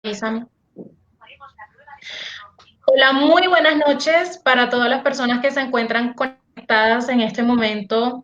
Avísame. Hola, muy buenas noches para todas las personas que se encuentran conectadas en este momento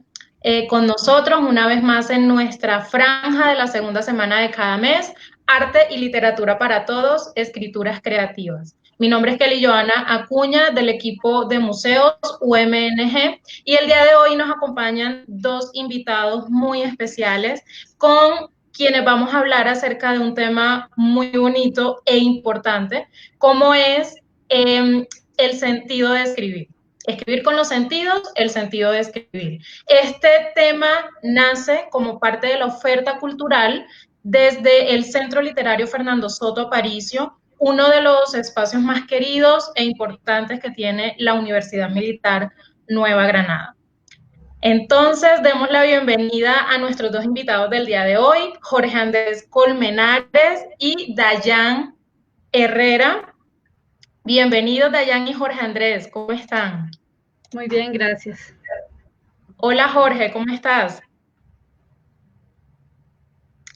con nosotros, una vez más en nuestra franja de la segunda semana de cada mes, Arte y Literatura para Todos, Escrituras Creativas. Mi nombre es Kelly Joana Acuña, del equipo de museos UMNG, y el día de hoy nos acompañan dos invitados muy especiales con quienes vamos a hablar acerca de un tema muy bonito e importante, como es el sentido de escribir. Escribir con los sentidos, el sentido de escribir. Este tema nace como parte de la oferta cultural desde el Centro Literario Fernando Soto Aparicio, uno de los espacios más queridos e importantes que tiene la Universidad Militar Nueva Granada. Entonces, demos la bienvenida a nuestros dos invitados del día de hoy, Jorge Andrés Colmenares y Dayan Herrera. Bienvenidos, Dayan y Jorge Andrés, ¿cómo están? Muy bien, gracias. Hola, Jorge, ¿cómo estás?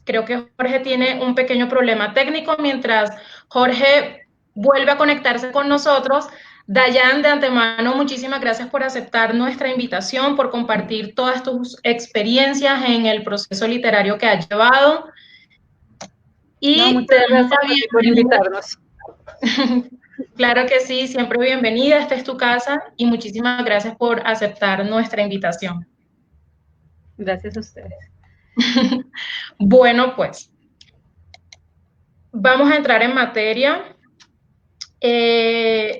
Creo que Jorge tiene un pequeño problema técnico. Mientras Jorge vuelve a conectarse con nosotros, Dayan, de antemano, muchísimas gracias por aceptar nuestra invitación, por compartir todas tus experiencias en el proceso literario que has llevado. No, Y te muchas damos gracias la a ti por bienvenida. invitarnos. Claro que sí, siempre bienvenida, esta es tu casa y muchísimas gracias por aceptar nuestra invitación. Gracias a ustedes. Bueno, pues vamos a entrar en materia. Eh,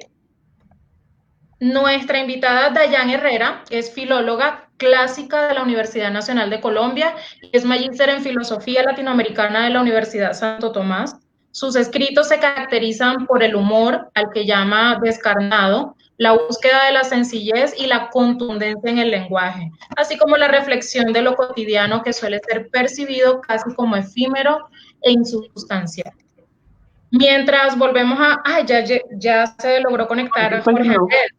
Nuestra invitada Dayan Herrera es filóloga clásica de la Universidad Nacional de Colombia y es magíster en Filosofía Latinoamericana de la Universidad Santo Tomás. Sus escritos se caracterizan por el humor, al que llama descarnado, la búsqueda de la sencillez y la contundencia en el lenguaje, así como la reflexión de lo cotidiano que suele ser percibido casi como efímero e insustancial. Mientras volvemos a... ¡Ay, ya se logró conectar Jorge Cuéntamelo. Andrés!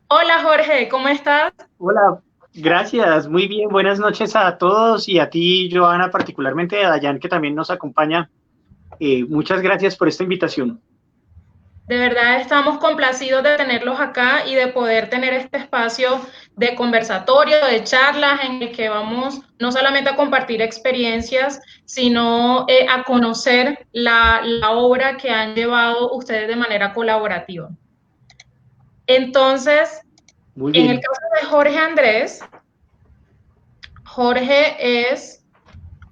Hola Jorge, ¿cómo estás? Hola, gracias, muy bien, buenas noches a todos y a ti, Joana, particularmente a Dayan, que también nos acompaña. Muchas gracias por esta invitación. De verdad estamos complacidos de tenerlos acá y de poder tener este espacio de conversatorio, de charlas en el que vamos no solamente a compartir experiencias, sino a conocer la obra que han llevado ustedes de manera colaborativa. Entonces, Muy en el bien. caso de Jorge Andrés, Jorge es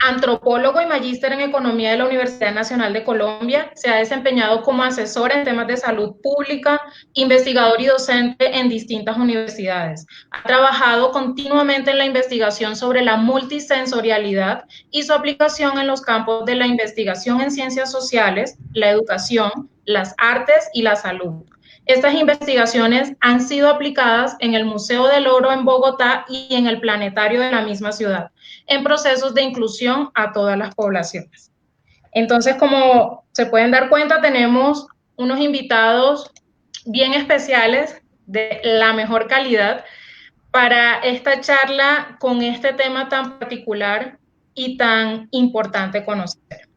antropólogo y magíster en economía de la Universidad Nacional de Colombia. Se ha desempeñado como asesor en temas de salud pública, investigador y docente en distintas universidades. Ha trabajado continuamente en la investigación sobre la multisensorialidad y su aplicación en los campos de la investigación en ciencias sociales, la educación, las artes y la salud. Estas investigaciones han sido aplicadas en el Museo del Oro en Bogotá y en el Planetario de la misma ciudad, en procesos de inclusión a todas las poblaciones. Entonces, como se pueden dar cuenta, tenemos unos invitados bien especiales de la mejor calidad para esta charla con este tema tan particular y tan importante conocer.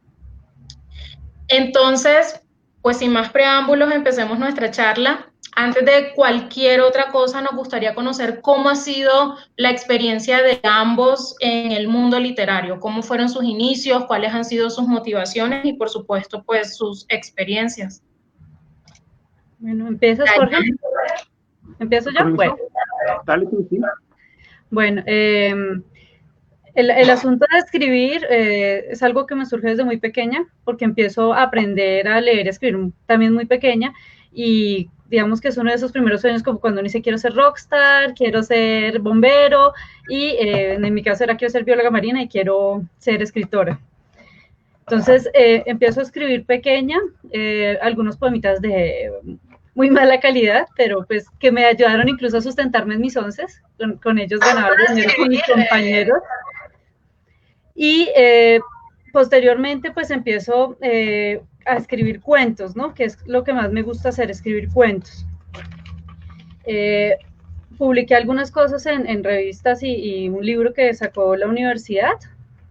Entonces, pues sin más preámbulos, empecemos nuestra charla. Antes de cualquier otra cosa, nos gustaría conocer cómo ha sido la experiencia de ambos en el mundo literario, cómo fueron sus inicios, cuáles han sido sus motivaciones y, por supuesto, pues sus experiencias. Bueno, ¿empiezas, Jorge? ¿Empiezo yo? Bueno. ¿Comienzo? Dale, tú, sí. Bueno, el asunto de escribir es algo que me surge desde muy pequeña, porque empiezo a aprender a leer y escribir también muy pequeña, y digamos que es uno de esos primeros sueños como cuando uno dice quiero ser rockstar, quiero ser bombero, y en mi caso era quiero ser bióloga marina y quiero ser escritora. Entonces empiezo a escribir pequeña, algunos poemitas de muy mala calidad, pero pues que me ayudaron incluso a sustentarme en mis onces, con ellos ganaba dinero con mis compañeros. Y posteriormente pues empiezo a escribir cuentos, ¿no? Que es lo que más me gusta hacer, escribir cuentos. Publiqué algunas cosas en revistas y un libro que sacó la universidad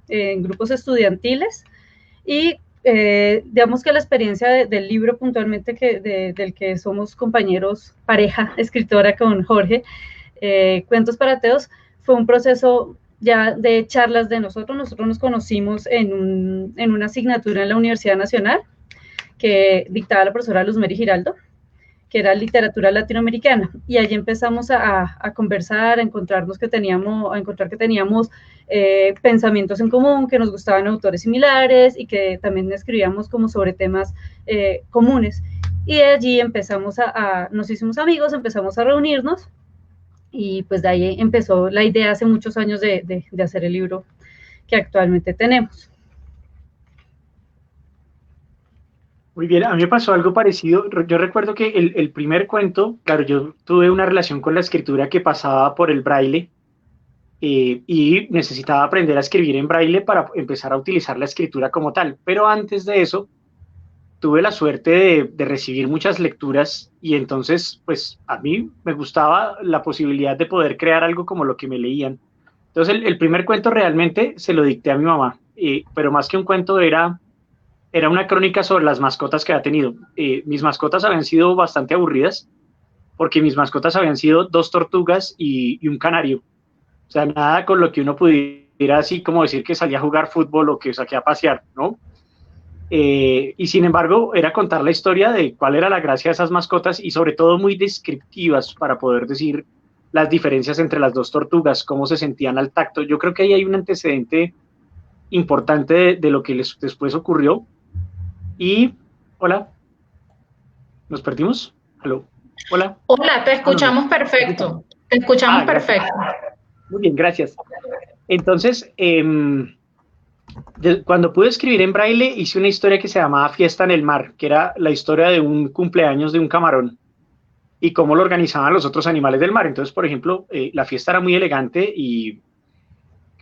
en grupos estudiantiles, y digamos que la experiencia del libro puntualmente del que somos compañeros, pareja escritora con Jorge, Cuentos para Ateos, fue un proceso ya de charlas de nosotros. Nosotros nos conocimos en una asignatura en la Universidad Nacional que dictaba la profesora Luzmeri Giraldo, que era literatura latinoamericana, y allí empezamos a conversar, a encontrar que teníamos pensamientos en común, que nos gustaban autores similares y que también escribíamos como sobre temas comunes. Y de allí nos hicimos amigos, empezamos a reunirnos, y pues de ahí empezó la idea hace muchos años de hacer el libro que actualmente tenemos. Muy bien, a mí me pasó algo parecido. Yo recuerdo que el primer cuento, claro, yo tuve una relación con la escritura que pasaba por el braille, y necesitaba aprender a escribir en braille para empezar a utilizar la escritura como tal. Pero antes de eso, tuve la suerte de recibir muchas lecturas, y entonces, pues a mí me gustaba la posibilidad de poder crear algo como lo que me leían. Entonces, el primer cuento realmente se lo dicté a mi mamá, pero más que un cuento era una crónica sobre las mascotas que había tenido. Mis mascotas habían sido bastante aburridas, porque mis mascotas habían sido 2 tortugas y un canario. O sea, nada con lo que uno pudiera así como decir que salía a jugar fútbol o que saqué a pasear, ¿no? Y sin embargo, era contar la historia de cuál era la gracia de esas mascotas, y sobre todo muy descriptivas para poder decir las diferencias entre las 2 tortugas, cómo se sentían al tacto. Yo creo que ahí hay un antecedente importante de lo que después ocurrió. Y, hola, ¿nos perdimos? ¿Aló? Hola. Hola, te escuchamos perfecto. Te escuchamos perfecto. Muy bien, gracias. Entonces, cuando pude escribir en braille, hice una historia que se llamaba Fiesta en el Mar, que era la historia de un cumpleaños de un camarón y cómo lo organizaban los otros animales del mar. Entonces, por ejemplo, la fiesta era muy elegante, y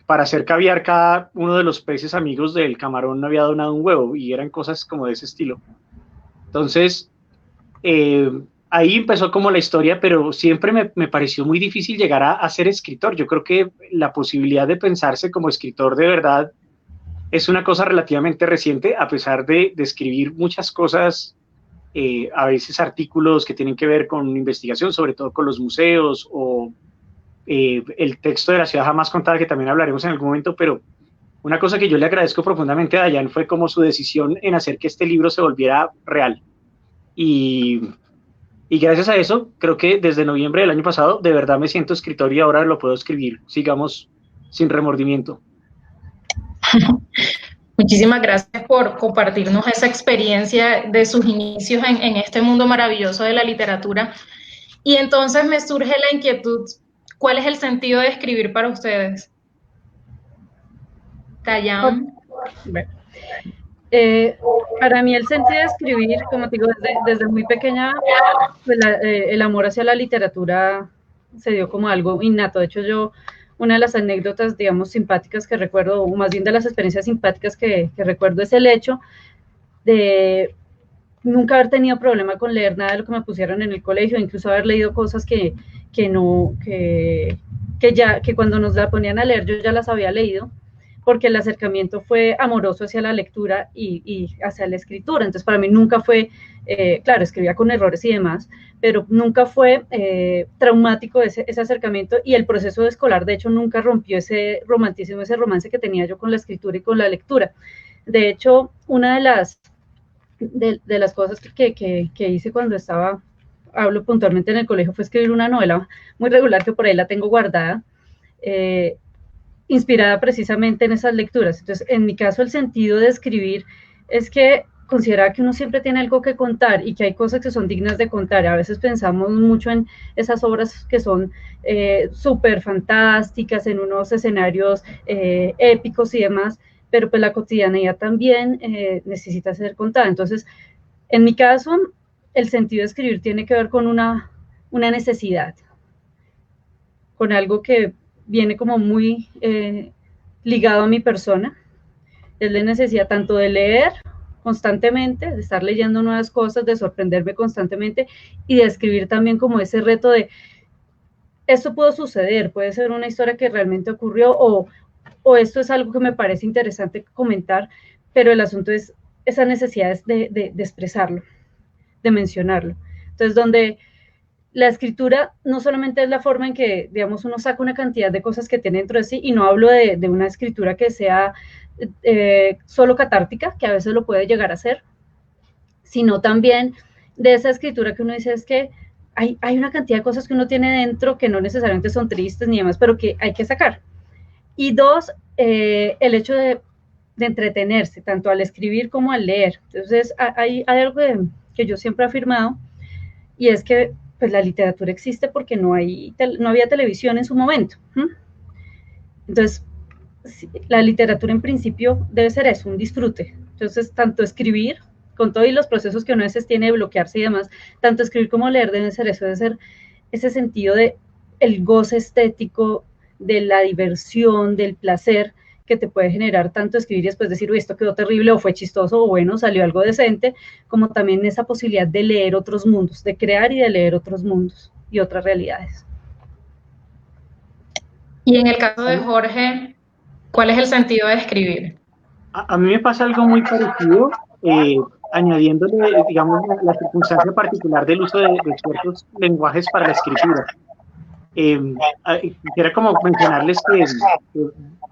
para hacer caviar, cada uno de los peces amigos del camarón había donado un huevo, y eran cosas como de ese estilo. Entonces, ahí empezó como la historia, pero siempre me pareció muy difícil llegar a ser escritor. Yo creo que la posibilidad de pensarse como escritor de verdad es una cosa relativamente reciente, a pesar de escribir muchas cosas, a veces artículos que tienen que ver con investigación, sobre todo con los museos, o el texto de La ciudad jamás contada, que también hablaremos en algún momento. Pero una cosa que yo le agradezco profundamente a Dayan fue como su decisión en hacer que este libro se volviera real. Y gracias a eso, creo que desde noviembre del año pasado, de verdad me siento escritor, y ahora lo puedo escribir, sigamos, sin remordimiento. Muchísimas gracias por compartirnos esa experiencia de sus inicios en este mundo maravilloso de la literatura. Y entonces me surge la inquietud, ¿cuál es el sentido de escribir para ustedes? Dayan. Bueno, para mí el sentido de escribir, como te digo, desde muy pequeña, pues el amor hacia la literatura se dio como algo innato. De hecho, una de las anécdotas, digamos, simpáticas que recuerdo, o más bien de las experiencias simpáticas que recuerdo, es el hecho de nunca haber tenido problema con leer nada de lo que me pusieron en el colegio, incluso haber leído cosas que cuando nos la ponían a leer yo ya las había leído, porque el acercamiento fue amoroso hacia la lectura y hacia la escritura. Entonces, para mí nunca fue, claro, escribía con errores y demás, pero nunca fue traumático ese acercamiento, y el proceso escolar, de hecho, nunca rompió ese romanticismo, ese romance que tenía yo con la escritura y con la lectura. De hecho, una de las cosas que hice cuando hablo puntualmente en el colegio, fue escribir una novela muy regular, que por ahí la tengo guardada, inspirada precisamente en esas lecturas. Entonces, en mi caso, el sentido de escribir es que consideraba que uno siempre tiene algo que contar, y que hay cosas que son dignas de contar. A veces pensamos mucho en esas obras que son súper fantásticas, en unos escenarios épicos y demás, pero pues la cotidianidad también necesita ser contada. Entonces, en mi caso, el sentido de escribir tiene que ver con una necesidad, con algo que viene como muy ligado a mi persona. Es la necesidad tanto de leer constantemente, de estar leyendo nuevas cosas, de sorprenderme constantemente, y de escribir también como ese reto de, esto pudo suceder, puede ser una historia que realmente ocurrió, o esto es algo que me parece interesante comentar, pero el asunto es esas necesidades de expresarlo, de mencionarlo. Entonces, donde la escritura no solamente es la forma en que, digamos, uno saca una cantidad de cosas que tiene dentro de sí, y no hablo de una escritura que sea solo catártica, que a veces lo puede llegar a ser, sino también de esa escritura que uno dice es que hay una cantidad de cosas que uno tiene dentro que no necesariamente son tristes ni demás, pero que hay que sacar. Y dos, el hecho de entretenerse, tanto al escribir como al leer. Entonces, hay algo que yo siempre he afirmado, y es que pues, la literatura existe porque no había televisión en su momento. Entonces, la literatura en principio debe ser eso, un disfrute. Entonces, tanto escribir, con todos los procesos que uno a veces tiene de bloquearse y demás, tanto escribir como leer debe ser eso, debe ser ese sentido de el goce estético, de la diversión, del placer que te puede generar tanto escribir y después decir, uy, esto quedó terrible, o fue chistoso, o bueno, salió algo decente, como también esa posibilidad de leer otros mundos, de crear y de leer otros mundos y otras realidades. Y en el caso de Jorge, ¿cuál es el sentido de escribir? A mí me pasa algo muy parecido, añadiéndole, digamos, la circunstancia particular del uso de ciertos lenguajes para la escritura. Quisiera como mencionarles que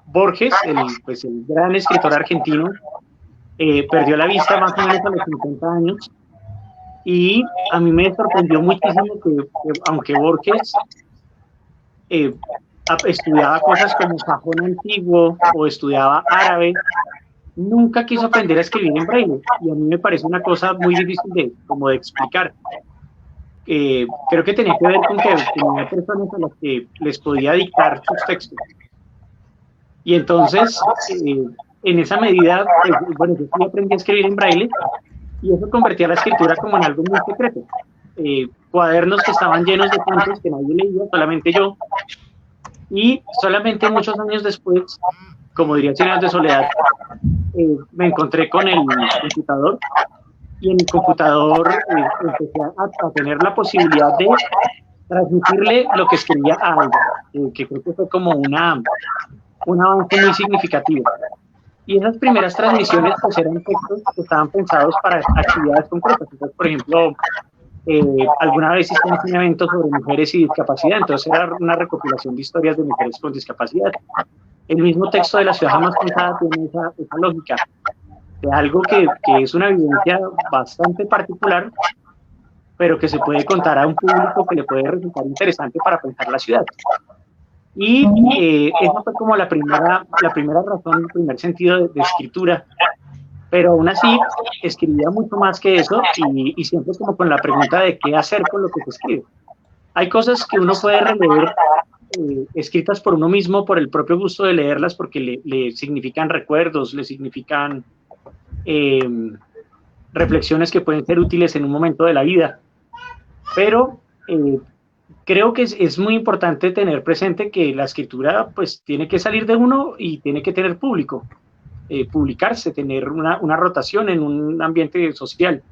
Borges, el gran escritor argentino, perdió la vista más o menos a los 50 años, y a mí me sorprendió muchísimo que aunque Borges estudiaba cosas como sajón antiguo o estudiaba árabe, nunca quiso aprender a escribir en braille, y a mí me parece una cosa muy difícil de explicar. Creo que tenía que ver con que tenía personas a las que les podía dictar sus textos. Y entonces, en esa medida, pues, bueno, yo sí aprendí a escribir en braille, y eso convertía la escritura como en algo muy secreto. Cuadernos que estaban llenos de puntos que nadie leía, solamente yo. Y solamente muchos años después, como diría Cien de Soledad, me encontré con el computador, y en el computador empecé a tener la posibilidad de transmitirle lo que escribía a alguien, que creo que fue como un avance muy significativo. Y esas primeras transmisiones pues eran textos que estaban pensados para actividades concretas. Entonces, por ejemplo, alguna vez hice un evento sobre mujeres y discapacidad, entonces era una recopilación de historias de mujeres con discapacidad. El mismo texto de La ciudad jamás contada tiene esa lógica, de algo que es una vivencia bastante particular, pero que se puede contar a un público que le puede resultar interesante para pensar la ciudad. Y esa fue como la primera razón, el primer sentido de escritura. Pero aún así, escribía mucho más que eso, y siempre como con la pregunta de qué hacer con lo que se escribe. Hay cosas que uno puede releer escritas por uno mismo, por el propio gusto de leerlas, porque le significan recuerdos, le significan reflexiones que pueden ser útiles en un momento de la vida. Pero creo que es muy importante tener presente que la escritura pues tiene que salir de uno y tiene que tener público, publicarse, tener una rotación en un ambiente social.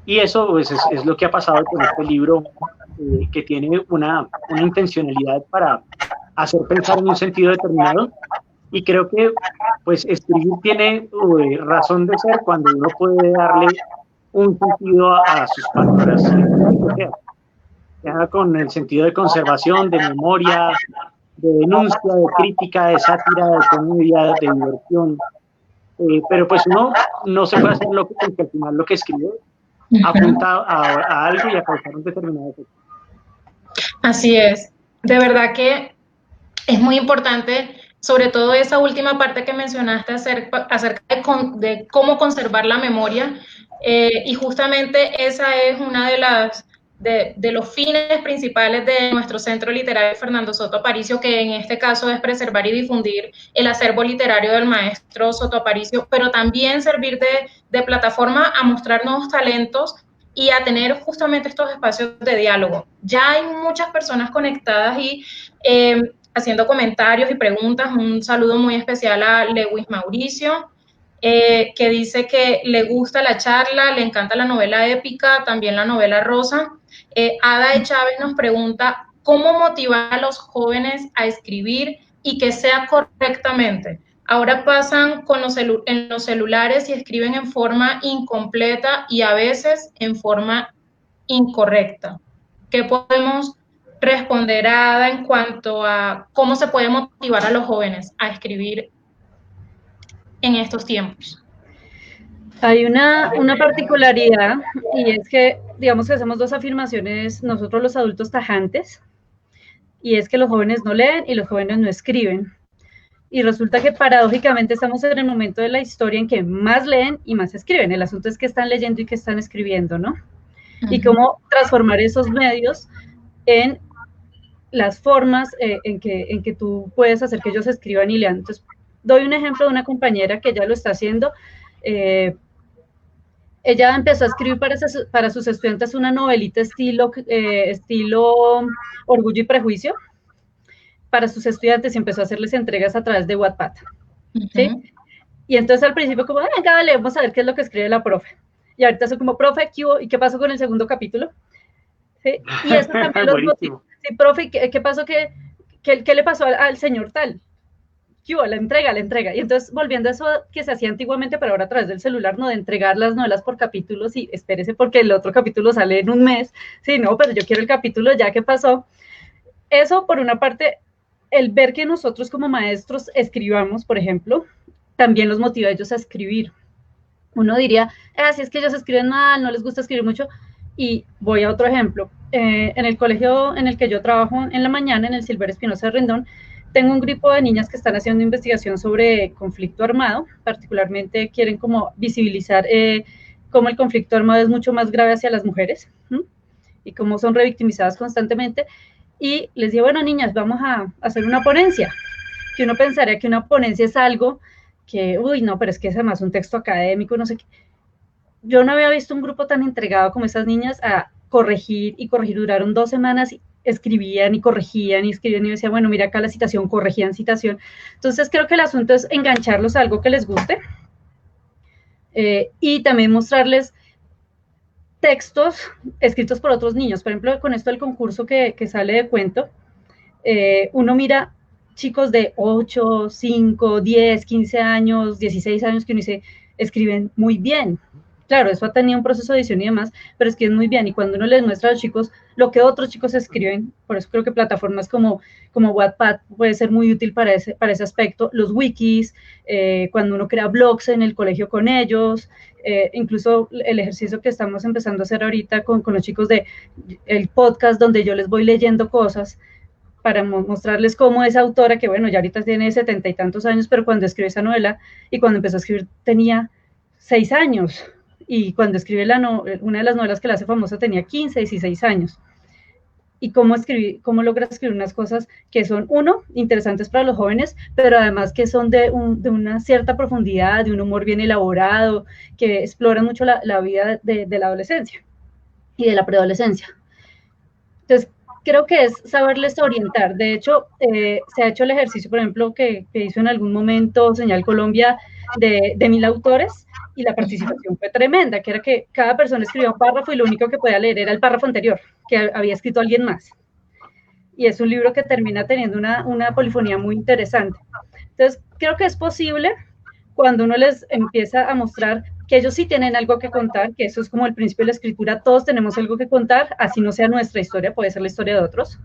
Y eso pues, es lo que ha pasado con este libro, que tiene una intencionalidad para hacer pensar en un sentido determinado. Y creo que pues escribir tiene razón de ser cuando uno puede darle un sentido a sus palabras, ya con el sentido de conservación, de memoria, de denuncia, de crítica, de sátira, de comedia, de diversión. Pero pues uno no se puede hacer loco porque al final lo que escribe apunta a algo y a causar un determinado efecto. Así es. De verdad que es muy importante, sobre todo esa última parte que mencionaste acerca de cómo conservar la memoria, y justamente esa es una de los fines principales de nuestro Centro Literario Fernando Soto Aparicio, que en este caso es preservar y difundir el acervo literario del maestro Soto Aparicio, pero también servir de plataforma a mostrar nuevos talentos y a tener justamente estos espacios de diálogo. Ya hay muchas personas conectadas y haciendo comentarios y preguntas. Un saludo muy especial a Lewis Mauricio, que dice que le gusta la charla, le encanta la novela épica, también la novela rosa. Ada de Chávez nos pregunta, ¿cómo motivar a los jóvenes a escribir y que sea correctamente? ahora pasan en los celulares y escriben en forma incompleta y a veces en forma incorrecta. ¿Qué podemos responder a Ada en cuanto a cómo se puede motivar a los jóvenes a escribir en estos tiempos? Hay una particularidad, y es que, digamos que hacemos dos afirmaciones nosotros los adultos tajantes, y es que los jóvenes no leen y los jóvenes no escriben. Y resulta que paradójicamente estamos en el momento de la historia en que más leen y más escriben. El asunto es que están leyendo y que están escribiendo, ¿no? Y cómo transformar esos medios en las formas en que tú puedes hacer que ellos escriban y lean. Entonces, doy un ejemplo de una compañera que ya lo está haciendo. Ella empezó a escribir para sus estudiantes una novelita estilo Orgullo y Prejuicio. Para sus estudiantes y empezó a hacerles entregas a través de Wattpad. ¿Sí? Y entonces al principio como, venga, vale, vamos a ver qué es lo que escribe la profe. Y ahorita son como, profe, ¿qué hubo? ¿Y qué pasó con el segundo capítulo? ¿Sí? Y eso también los motiva. Sí, profe, ¿qué pasó? ¿Qué le pasó al señor tal? ¿Qué hubo? La entrega. Y entonces, volviendo a eso que se hacía antiguamente, pero ahora a través del celular, no de entregar las novelas por capítulos y espérese porque el otro capítulo sale en un mes. Sí, no, pero yo quiero el capítulo ya que pasó. Eso, por una parte, el ver que nosotros como maestros escribamos, por ejemplo, también los motiva a ellos a escribir. Uno diría, si es que ellos escriben mal, no les gusta escribir mucho. Y voy a otro ejemplo. En el colegio en el que yo trabajo en la mañana, en el Silver Espinosa de Rendón, tengo un grupo de niñas que están haciendo investigación sobre conflicto armado. Particularmente quieren como visibilizar cómo el conflicto armado es mucho más grave hacia las mujeres y cómo son revictimizadas constantemente. Y les digo, bueno, niñas, vamos a hacer una ponencia. Que uno pensaría que una ponencia es algo que, uy, no, pero es que es además un texto académico, no sé qué. Yo no había visto un grupo tan entregado como esas niñas a corregir y corregir. Duraron 2 semanas, y escribían y corregían y escribían y decían, bueno, mira acá la citación, corregían citación. Entonces creo que el asunto es engancharlos a algo que les guste y también mostrarles textos escritos por otros niños. Por ejemplo, con esto del concurso que sale de cuento, uno mira chicos de 8, 5, 10, 15 años, 16 años que uno dice, escriben muy bien. Claro, eso ha tenido un proceso de edición y demás, pero escriben muy bien. Y cuando uno les muestra a los chicos lo que otros chicos escriben, por eso creo que plataformas como Wattpad puede ser muy útil para ese aspecto. Los wikis, cuando uno crea blogs en el colegio con ellos, incluso el ejercicio que estamos empezando a hacer ahorita con los chicos de el podcast, donde yo les voy leyendo cosas para mostrarles cómo esa autora, que bueno, ya ahorita tiene 70 y tantos años, pero cuando escribió esa novela y cuando empezó a escribir tenía 6 años, y cuando escribe una de las novelas que la hace famosa tenía 15, 16 años. Y cómo logra escribir unas cosas que son, uno, interesantes para los jóvenes, pero además que son de una cierta profundidad, de un humor bien elaborado, que exploran mucho la vida de la adolescencia y de la preadolescencia. Entonces, creo que es saberles orientar. De hecho, se ha hecho el ejercicio, por ejemplo, que hizo en algún momento Señal Colombia de 1000 autores, y la participación fue tremenda, que era que cada persona escribía un párrafo y lo único que podía leer era el párrafo anterior, que había escrito alguien más. Y es un libro que termina teniendo una polifonía muy interesante. Entonces, creo que es posible cuando uno les empieza a mostrar que ellos sí tienen algo que contar, que eso es como el principio de la escritura, todos tenemos algo que contar, así no sea nuestra historia, puede ser la historia de otros.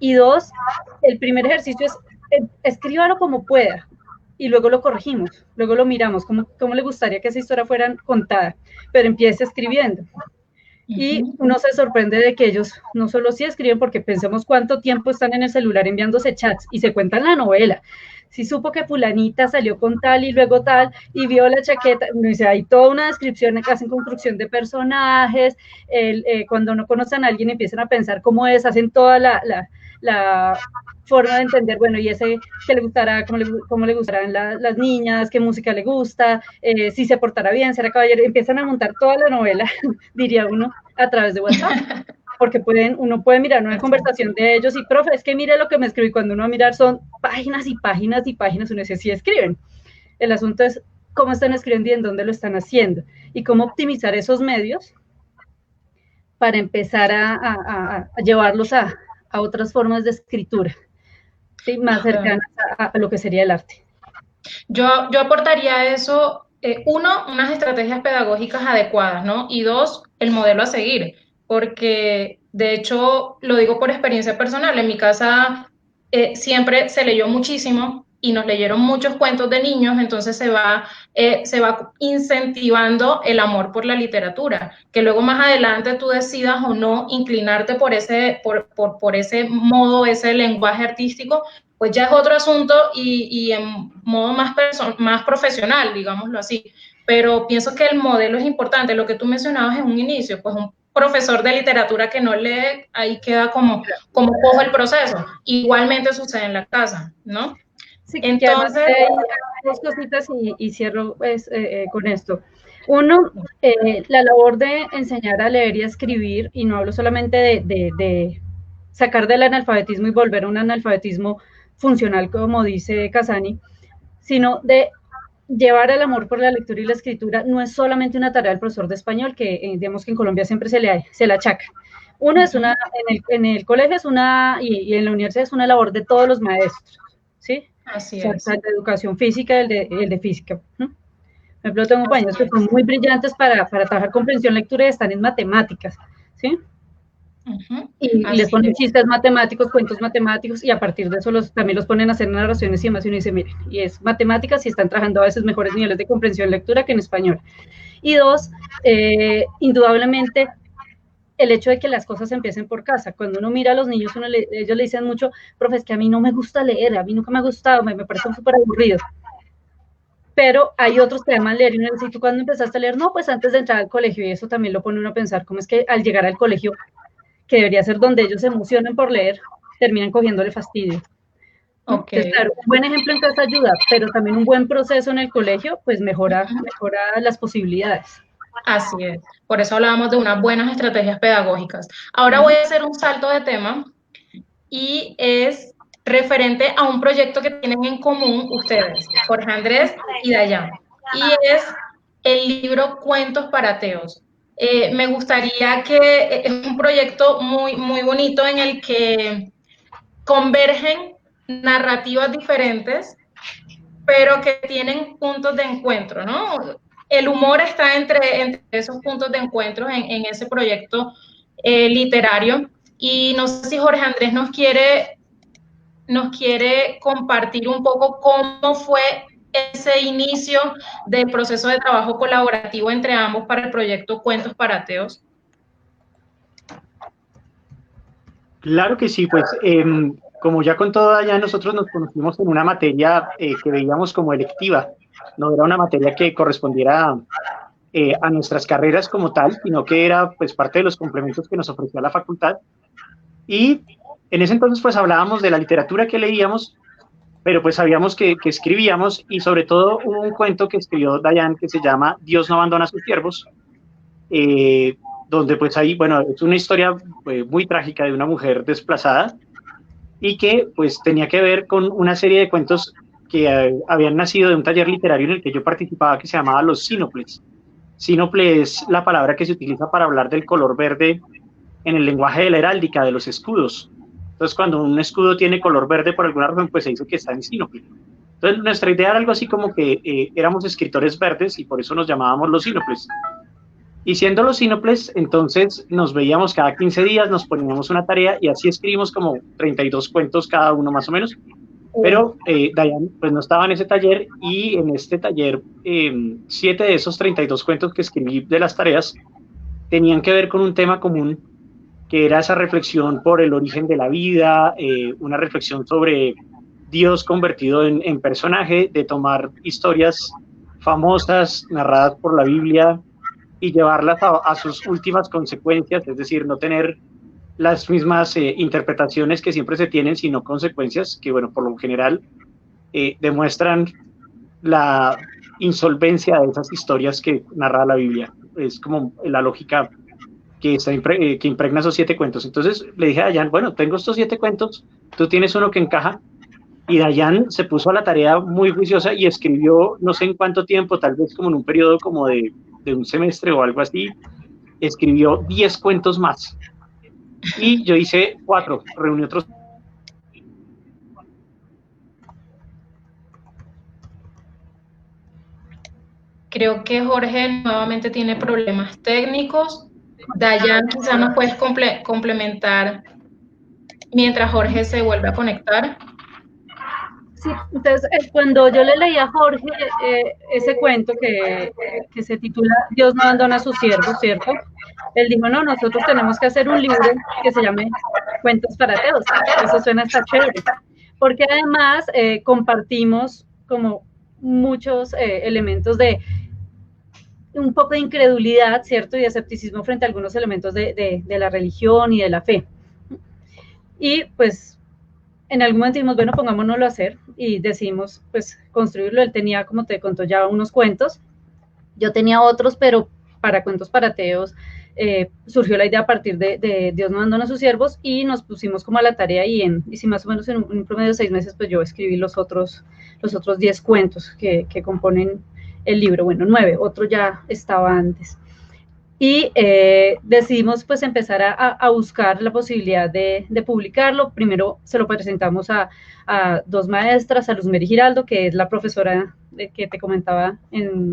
Y 2, el primer ejercicio es escríbalo como pueda, y luego lo corregimos, luego lo miramos, cómo le gustaría que esa historia fuera contada, pero empiece escribiendo. Y uno se sorprende de que ellos no solo sí escriben, porque pensemos cuánto tiempo están en el celular enviándose chats y se cuentan la novela. Si supo que fulanita salió con tal y luego tal y vio la chaqueta, dice, hay toda una descripción, hacen construcción de personajes, cuando no conocen a alguien empiezan a pensar cómo es, hacen toda la forma de entender, bueno, y ese que le gustará, cómo le gustarán las niñas, qué música le gusta, si se portará bien, será caballero, empiezan a montar toda la novela, diría uno, a través de WhatsApp, porque uno puede mirar una conversación de ellos y, profe, es que mire lo que me escribí, cuando uno va a mirar son páginas y páginas y páginas, uno dice, sí escriben. El asunto es cómo están escribiendo y en dónde lo están haciendo, y cómo optimizar esos medios para empezar a llevarlos a otras formas de escritura. sí, más cercanas a lo que sería el arte. Yo aportaría a eso, uno, unas estrategias pedagógicas adecuadas, ¿no? Y dos, el modelo a seguir, porque de hecho, lo digo por experiencia personal, en mi casa siempre se leyó muchísimo y nos leyeron muchos cuentos de niños, entonces se va incentivando el amor por la literatura, que luego más adelante tú decidas o no inclinarte por por ese modo, ese lenguaje artístico, pues ya es otro asunto y en modo más profesional, digámoslo así. Pero pienso que el modelo es importante. Lo que tú mencionabas en un inicio, pues un profesor de literatura que no lee, ahí queda como cojo el proceso. Igualmente sucede en la casa, ¿no? Sí, que además Entonces, hay dos cositas y cierro pues, con esto. Uno, la labor de enseñar a leer y a escribir, y no hablo solamente de sacar del analfabetismo y volver a un analfabetismo funcional, como dice Casani, sino de llevar el amor por la lectura y la escritura. No es solamente una tarea del profesor de español, que digamos que en Colombia siempre se le achaca. Uno es una, en el colegio es una, y en la universidad es una labor de todos los maestros, ¿sí? así O sea, es. el de educación física, el de física. Por ejemplo, tengo compañeros que son muy brillantes para trabajar comprensión, lectura y están en matemáticas, ¿sí? Y les ponen chistes matemáticos, cuentos matemáticos, y a partir de eso también los ponen a hacer narraciones y demás, y uno dice, miren, y es matemáticas y están trabajando a veces mejores niveles de comprensión lectura que en español. Y dos, indudablemente, el hecho de que las cosas empiecen por casa. Cuando uno mira a los niños, ellos le dicen mucho, profe, es que a mí no me gusta leer, a mí nunca me ha gustado, me parece súper aburrido. Pero hay otros que aman leer y uno dice, ¿y tú cuándo empezaste a leer? No, pues antes de entrar al colegio, y eso también lo pone uno a pensar, cómo es que al llegar al colegio, que debería ser donde ellos se emocionen por leer, terminan cogiéndole fastidio. Okay. Entonces, claro, un buen ejemplo en casa ayuda, pero también un buen proceso en el colegio, pues mejora las posibilidades. Así es. Por eso hablábamos de unas buenas estrategias pedagógicas. Ahora voy a hacer un salto de tema y es referente a un proyecto que tienen en común ustedes, Jorge Andrés y Dayan, y es el libro Cuentos para Ateos. Me gustaría que es un proyecto muy bonito en el que convergen narrativas diferentes, pero que tienen puntos de encuentro, ¿no? El humor está entre esos puntos de encuentro en ese proyecto literario. Y no sé si Jorge Andrés nos quiere compartir un poco cómo fue ese inicio del proceso de trabajo colaborativo entre ambos para el proyecto Cuentos para Ateos. Claro que sí, pues como ya con todo allá, nosotros nos conocimos en una materia que veíamos como electiva, no era una materia que correspondiera a nuestras carreras como tal, sino que era pues parte de los complementos que nos ofrecía la facultad. Y en ese entonces pues hablábamos de la literatura que leíamos, pero pues sabíamos que escribíamos, y sobre todo hubo un cuento que escribió Dayan que se llama Dios no abandona a sus siervos, donde pues ahí, bueno, es una historia muy trágica de una mujer desplazada y que pues tenía que ver con una serie de cuentos que habían nacido de un taller literario en el que yo participaba que se llamaba Los Sínoples. Sínople es la palabra que se utiliza para hablar del color verde en el lenguaje de la heráldica, de los escudos. Entonces, cuando un escudo tiene color verde por alguna razón, pues se dice que está en sínople. Entonces, nuestra idea era algo así como que éramos escritores verdes y por eso nos llamábamos los sínoples. Y siendo los sínoples, entonces nos veíamos cada 15 días, nos poníamos una tarea y así escribimos como 32 cuentos cada uno más o menos. Pero Dayan pues no estaba en ese taller, y en este taller 7 de esos 32 cuentos que escribí de las tareas tenían que ver con un tema común, que era esa reflexión por el origen de la vida, una reflexión sobre Dios convertido en personaje, de tomar historias famosas narradas por la Biblia y llevarlas a sus últimas consecuencias, es decir, no tener las mismas interpretaciones que siempre se tienen, sino consecuencias que, bueno, por lo general demuestran la insolvencia de esas historias que narra la Biblia. Es como la lógica que impregna esos 7 cuentos. Entonces le dije a Dayan, bueno, tengo estos 7 cuentos, tú tienes uno que encaja, y Dayan se puso a la tarea muy juiciosa y escribió, no sé en cuánto tiempo, tal vez como en un periodo como de un semestre o algo así, escribió 10 cuentos más. Y yo hice 4, reuní otros Creo que Jorge nuevamente tiene problemas técnicos. Dayan, quizás nos puedes complementar mientras Jorge se vuelve a conectar. Sí, entonces cuando yo le leí a Jorge ese cuento que se titula Dios no abandona a sus siervos, ¿cierto? Él dijo, no, nosotros tenemos que hacer un libro que se llame Cuentos para Ateos. Eso suena hasta chévere, porque además compartimos como muchos elementos de un poco de incredulidad, ¿cierto? Y de escepticismo frente a algunos elementos de la religión y de la fe. Y pues en algún momento dijimos, bueno, pongámonoslo a hacer y decidimos pues construirlo. Él tenía, como te contó, ya unos cuentos. Yo tenía otros, pero para cuentos para ateos surgió la idea a partir de Dios no abandona a sus siervos y nos pusimos como a la tarea y si más o menos en un promedio de 6 meses, pues yo escribí los otros 10 cuentos que componen el libro. Bueno, 9, otro ya estaba antes. Y decidimos pues empezar a buscar la posibilidad de publicarlo. Primero se lo presentamos a 2 maestras, a Luz Mary Giraldo, que es la profesora que te comentaba,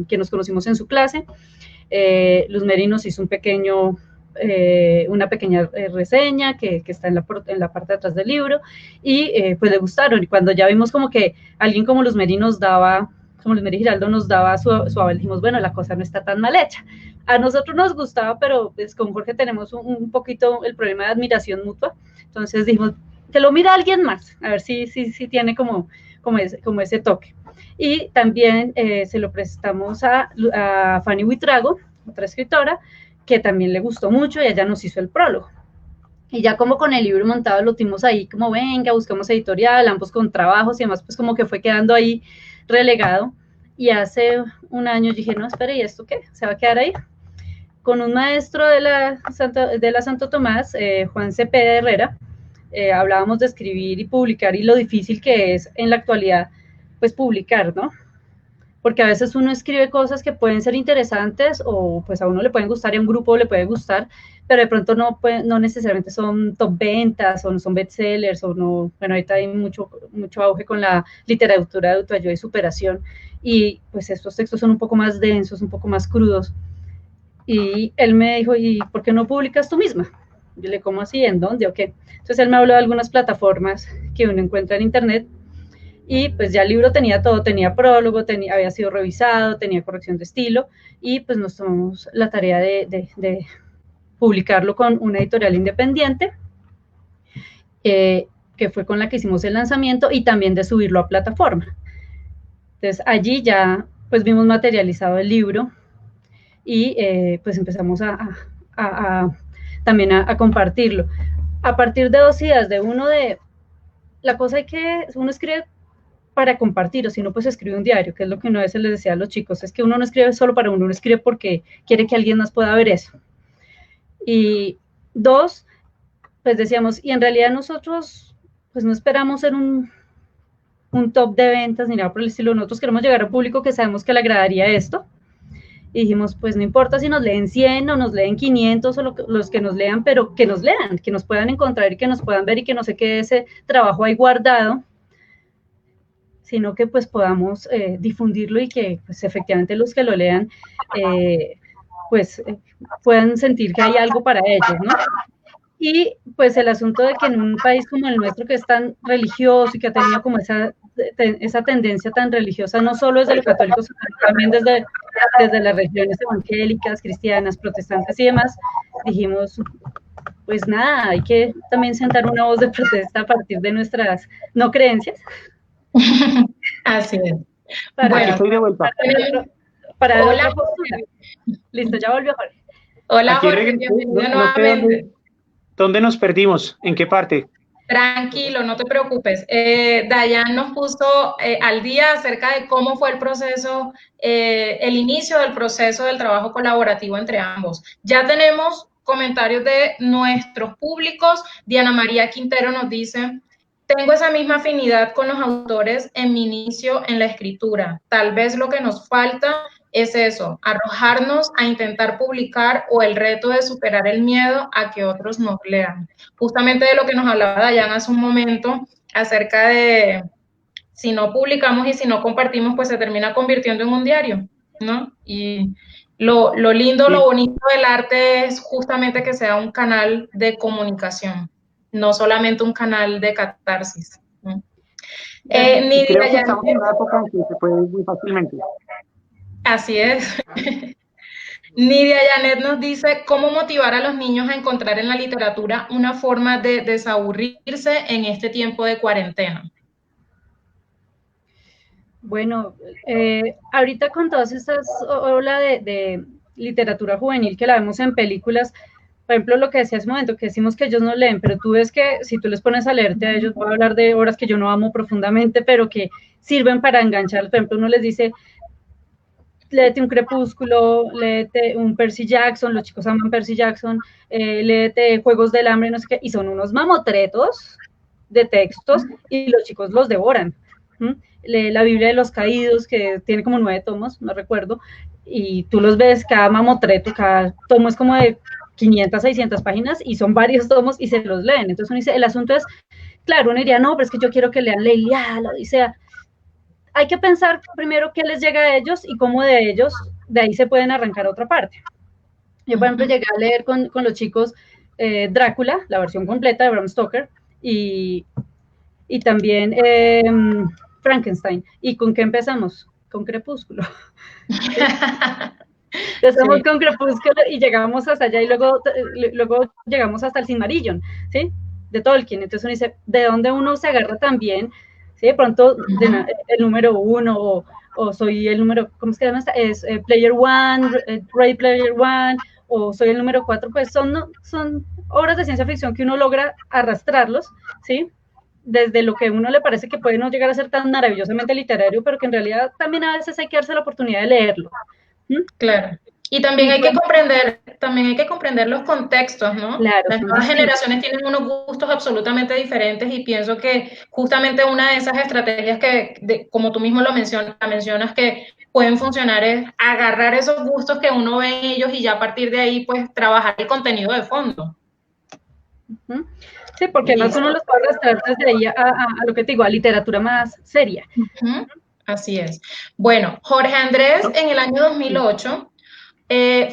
que nos conocimos en su clase. Luz Mary nos hizo una pequeña reseña que está en la parte de atrás del libro y pues le gustaron. Y cuando ya vimos como que alguien como Luz Mary Giraldo nos daba su aval, dijimos, bueno, la cosa no está tan mal hecha. A nosotros nos gustaba, pero pues con Jorge tenemos un poquito el problema de admiración mutua. Entonces dijimos, que lo mira alguien más, a ver si tiene como ese toque. Y también se lo prestamos a Fanny Buitrago, otra escritora, que también le gustó mucho y ella nos hizo el prólogo. Y ya como con el libro montado lo tuvimos ahí como, venga, buscamos editorial, ambos con trabajos y demás, pues como que fue quedando ahí relegado. Y hace un año dije, no, espere, ¿y esto qué? ¿Se va a quedar ahí? Con un maestro de la Santo Tomás, Juan Cepeda Herrera, hablábamos de escribir y publicar y lo difícil que es en la actualidad, pues publicar, ¿no? Porque a veces uno escribe cosas que pueden ser interesantes o pues a uno le pueden gustar y a un grupo le puede gustar, pero de pronto no necesariamente son top ventas o no son bestsellers o no, bueno, ahorita hay mucho auge con la literatura de autoayuda y superación y pues estos textos son un poco más densos, un poco más crudos. Y él me dijo, ¿y por qué no publicas tú misma? Yo le, ¿cómo así? ¿En dónde? ¿O qué? Entonces él me habló de algunas plataformas que uno encuentra en internet y pues ya el libro tenía todo, tenía prólogo, había sido revisado, tenía corrección de estilo y pues nos tomamos la tarea de publicarlo con una editorial independiente que fue con la que hicimos el lanzamiento y también de subirlo a plataforma. Entonces allí ya pues vimos materializado el libro y pues empezamos también a compartirlo. A partir de 2 ideas, la cosa uno escribe para compartir, o si no, pues escribe un diario, que es lo que una vez les decía a los chicos, es que uno no escribe solo para uno escribe porque quiere que alguien más pueda ver eso. Y 2, pues decíamos, y en realidad nosotros, pues no esperamos ser un top de ventas ni nada por el estilo, nosotros queremos llegar a un público que sabemos que le agradaría esto, y dijimos, pues no importa si nos leen 100 o nos leen 500 o los que nos lean, pero que nos lean, que nos puedan encontrar y que nos puedan ver y que no se quede ese trabajo ahí guardado, sino que pues podamos difundirlo y que pues efectivamente los que lo lean puedan sentir que hay algo para ellos, ¿no? Y pues el asunto de que en un país como el nuestro, que es tan religioso y que ha tenido como esa tendencia tan religiosa, no solo desde los católicos, sino también desde las religiones evangélicas, cristianas, protestantes y demás, dijimos, pues nada, hay que también sentar una voz de protesta a partir de nuestras no creencias. Así es. Aquí estoy de vuelta. Para otra postura. Listo, ya volvió Jorge. Hola, Jorge, bienvenido nuevamente. ¿Dónde nos perdimos? ¿En qué parte? Tranquilo, no te preocupes. Dayan nos puso al día acerca de cómo fue el proceso, el inicio del proceso del trabajo colaborativo entre ambos. Ya tenemos comentarios de nuestros públicos. Diana María Quintero nos dice, tengo esa misma afinidad con los autores en mi inicio en la escritura. Tal vez lo que nos falta es eso, arrojarnos a intentar publicar o el reto de superar el miedo a que otros nos lean. Justamente de lo que nos hablaba Dayan hace un momento, acerca de si no publicamos y si no compartimos, pues se termina convirtiendo en un diario. ¿no? Y lo lindo, lo bonito del arte es justamente que sea un canal de comunicación, no solamente un canal de catarsis, ¿no? Y creo Nidia que estamos en Janet, una época en que se puede ir muy fácilmente. así es. Nidia Janet nos dice cómo motivar a los niños a encontrar en la literatura una forma de desaburrirse en este tiempo de cuarentena. Bueno, ahorita con todas estas ola de literatura juvenil que la vemos en películas, por ejemplo, lo que decía hace un momento, que decimos que ellos no leen, pero tú ves que si tú les pones a leerte a ellos, voy a hablar de obras que yo no amo profundamente, pero que sirven para enganchar. Por ejemplo, uno les dice, léete un Crepúsculo, léete un Percy Jackson, los chicos aman Percy Jackson, léete Juegos del Hambre, no sé qué, y son unos mamotretos de textos y los chicos los devoran. Lee la Biblia de los Caídos, que tiene como 9 tomos, no recuerdo, y tú los ves, cada mamotreto, cada tomo es como de 500, 600 páginas y son varios tomos y se los leen. Entonces uno dice, el asunto es, claro, uno diría, no, pero es que yo quiero que lean la Ilíada, la Odisea. Hay que pensar primero qué les llega a ellos y cómo de ellos, de ahí se pueden arrancar otra parte. Yo, por ejemplo, llegué a leer con los chicos Drácula, la versión completa de Bram Stoker, y también Frankenstein. ¿Y con qué empezamos? Con Crepúsculo. Empezamos con Crepúsculo y llegamos hasta allá y luego llegamos hasta el Silmarillion, ¿sí? De Tolkien. Entonces uno dice, ¿de dónde uno se agarra también? ¿Sí? De pronto el número 1 o soy el número, ¿cómo es que se llama? Es Player One, Ready Player One, o soy el número 4, pues son obras de ciencia ficción que uno logra arrastrarlos, ¿sí? Desde lo que a uno le parece que puede no llegar a ser tan maravillosamente literario, pero que en realidad también a veces hay que darse la oportunidad de leerlo. Claro. Y también hay que comprender los contextos, ¿no? Claro, Las nuevas generaciones tienen unos gustos absolutamente diferentes y pienso que justamente una de esas estrategias como tú mismo lo mencionas, que pueden funcionar es agarrar esos gustos que uno ve en ellos y ya a partir de ahí, pues, trabajar el contenido de fondo. Sí, porque además uno los puede arrastrar desde ahí a lo que te digo, a literatura más seria. Así es. Bueno, Jorge Andrés, en el año 2008,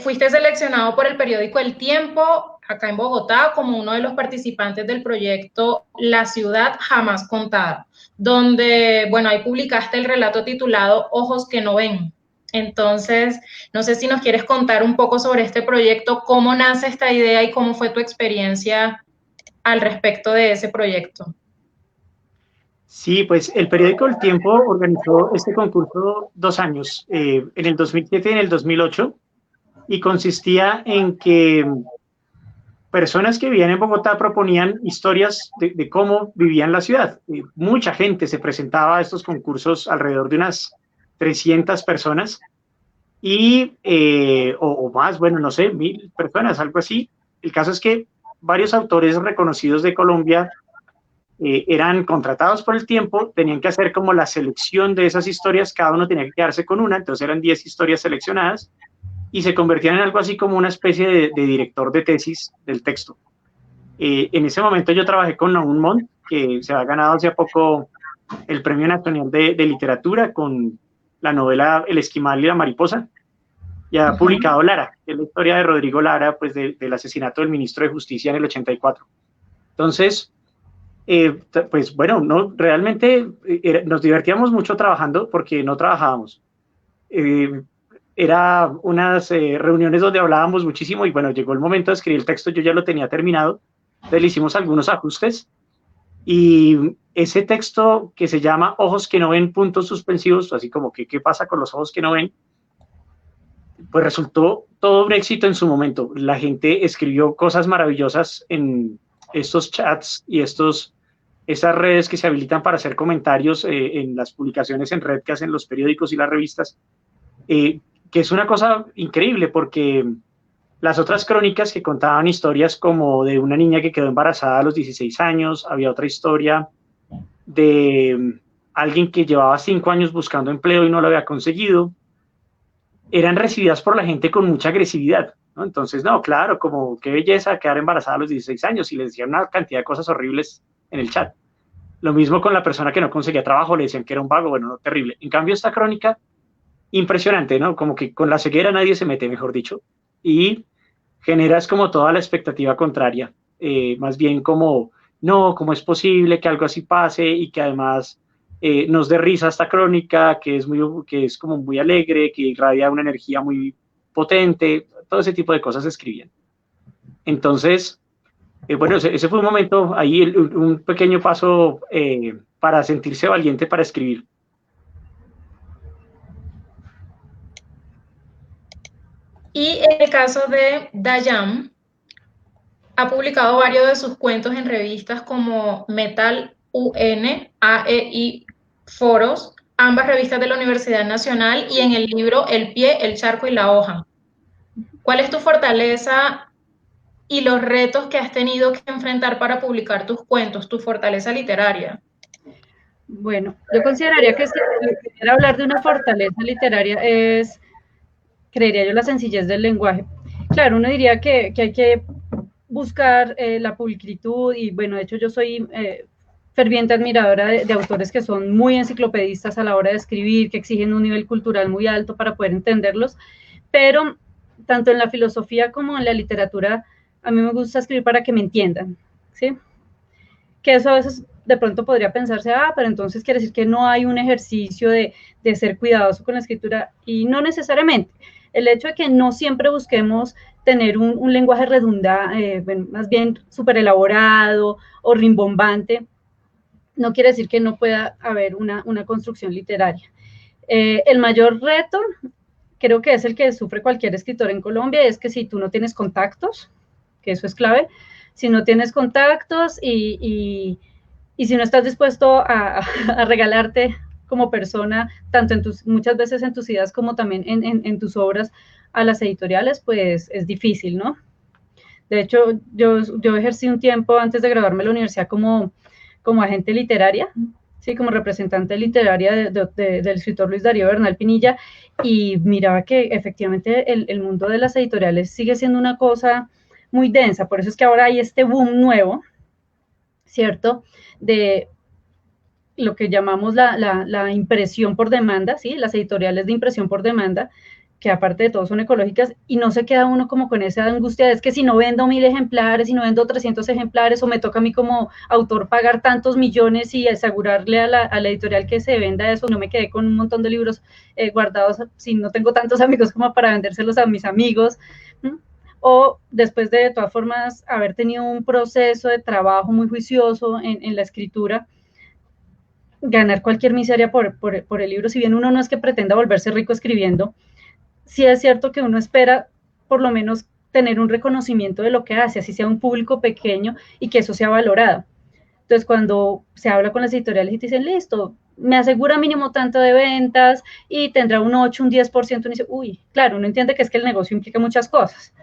fuiste seleccionado por el periódico El Tiempo, acá en Bogotá, como uno de los participantes del proyecto La Ciudad Jamás Contada, donde, bueno, ahí publicaste el relato titulado Ojos que no ven. Entonces, no sé si nos quieres contar un poco sobre este proyecto, cómo nace esta idea y cómo fue tu experiencia al respecto de ese proyecto. Sí, pues el periódico El Tiempo organizó este concurso 2 años, en el 2007 y en el 2008, y consistía en que personas que vivían en Bogotá proponían historias de cómo vivían la ciudad. Mucha gente se presentaba a estos concursos, alrededor de unas 300 personas, y, o más, bueno, no sé, 1000 personas, algo así. El caso es que varios autores reconocidos de Colombia eran contratados por El Tiempo, tenían que hacer como la selección de esas historias, cada uno tenía que quedarse con una, entonces eran 10 historias seleccionadas y se convertían en algo así como una especie de director de tesis del texto. En ese momento yo trabajé con Naum Montt, que se ha ganado hace poco el Premio Nacional de Literatura con la novela El Esquimal y la Mariposa, y ha publicado Lara, que es la historia de Rodrigo Lara, pues del asesinato del ministro de Justicia en el 84. Entonces, pues bueno, no, realmente nos divertíamos mucho trabajando porque no trabajábamos. Era unas reuniones donde hablábamos muchísimo y bueno, llegó el momento de escribir el texto, yo ya lo tenía terminado, entonces le hicimos algunos ajustes y ese texto que se llama Ojos que no ven, puntos suspensivos, así como que qué pasa con los ojos que no ven, pues resultó todo un éxito en su momento. La gente escribió cosas maravillosas en estos chats y esas redes que se habilitan para hacer comentarios en las publicaciones en red que hacen los periódicos y las revistas, que es una cosa increíble porque las otras crónicas que contaban historias como de una niña que quedó embarazada a los 16 años, había otra historia de alguien que llevaba 5 años buscando empleo y no lo había conseguido, eran recibidas por la gente con mucha agresividad, ¿no? Entonces, no, claro, como qué belleza quedar embarazada a los 16 años y les decían una cantidad de cosas horribles en el chat. Lo mismo con la persona que no conseguía trabajo, le decían que era un vago, bueno, no, terrible. En cambio, esta crónica impresionante, ¿no? Como que con la ceguera nadie se mete, mejor dicho, y generas como toda la expectativa contraria, más bien como, no, ¿cómo es posible que algo así pase y que además nos dé risa esta crónica, que es como muy alegre, que irradia una energía muy potente, todo ese tipo de cosas escribían. Entonces, bueno, ese fue un momento ahí, un pequeño paso para sentirse valiente para escribir. Y en el caso de Dayam, ha publicado varios de sus cuentos en revistas como Metal UN, AEI Foros, ambas revistas de la Universidad Nacional, y en el libro El pie, el charco y la hoja. ¿Cuál es tu fortaleza y los retos que has tenido que enfrentar para publicar tus cuentos, tu fortaleza literaria? Bueno, yo consideraría que si quisiera hablar de una fortaleza literaria creería yo, la sencillez del lenguaje. Claro, uno diría que hay que buscar la pulcritud y bueno, de hecho yo soy ferviente admiradora de autores que son muy enciclopedistas a la hora de escribir, que exigen un nivel cultural muy alto para poder entenderlos, pero tanto en la filosofía como en la literatura, a mí me gusta escribir para que me entiendan, ¿sí? Que eso a veces de pronto podría pensarse, pero entonces quiere decir que no hay un ejercicio de ser cuidadoso con la escritura, y no necesariamente. El hecho de que no siempre busquemos tener un lenguaje redundante, más bien súper elaborado o rimbombante, no quiere decir que no pueda haber una construcción literaria. El mayor reto, creo que es el que sufre cualquier escritor en Colombia, es que si tú no tienes contactos, que eso es clave, si no tienes contactos y si no estás dispuesto a regalarte como persona, tanto muchas veces en tus ideas como también en tus obras a las editoriales, pues es difícil, ¿no? De hecho, yo ejercí un tiempo antes de graduarme en la universidad como agente literaria, sí, como representante literaria del escritor Luis Darío Bernal Pinilla, y miraba que efectivamente el mundo de las editoriales sigue siendo una cosa muy densa, por eso es que ahora hay este boom nuevo, ¿cierto? De lo que llamamos la impresión por demanda, ¿sí? Las editoriales de impresión por demanda, que aparte de todo son ecológicas, y no se queda uno como con esa angustia de es que si no vendo 1000 ejemplares, si no vendo 300 ejemplares, o me toca a mí como autor pagar tantos millones y asegurarle a la editorial que se venda eso, no me quedé con un montón de libros guardados si no tengo tantos amigos como para vendérselos a mis amigos, ¿sí? O después de todas formas haber tenido un proceso de trabajo muy juicioso en la escritura, ganar cualquier miseria por el libro, si bien uno no es que pretenda volverse rico escribiendo, sí es cierto que uno espera por lo menos tener un reconocimiento de lo que hace, así sea un público pequeño y que eso sea valorado. Entonces, cuando se habla con las editoriales y te dicen, listo, me asegura mínimo tanto de ventas y tendrá un 8, un 10%, uno dice, uy, claro, uno entiende que es que el negocio implica muchas cosas.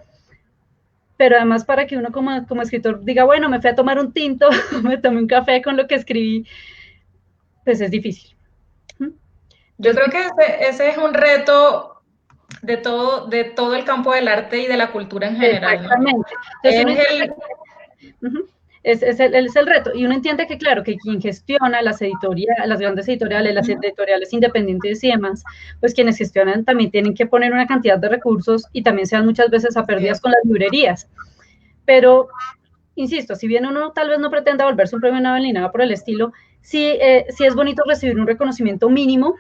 Pero además para que uno como escritor diga, bueno, me fui a tomar un tinto, me tomé un café con lo que escribí, pues es difícil. Yo creo que ese es un reto de todo el campo del arte y de la cultura en general, ¿no? Exactamente. Entonces, es el reto. Y uno entiende que, claro, que quien gestiona las grandes editoriales, las editoriales independientes y demás, pues quienes gestionan también tienen que poner una cantidad de recursos y también se dan muchas veces a pérdidas con las librerías. Pero, insisto, si bien uno tal vez no pretenda volverse un premio Nobel ni nada por el estilo, sí es bonito recibir un reconocimiento mínimo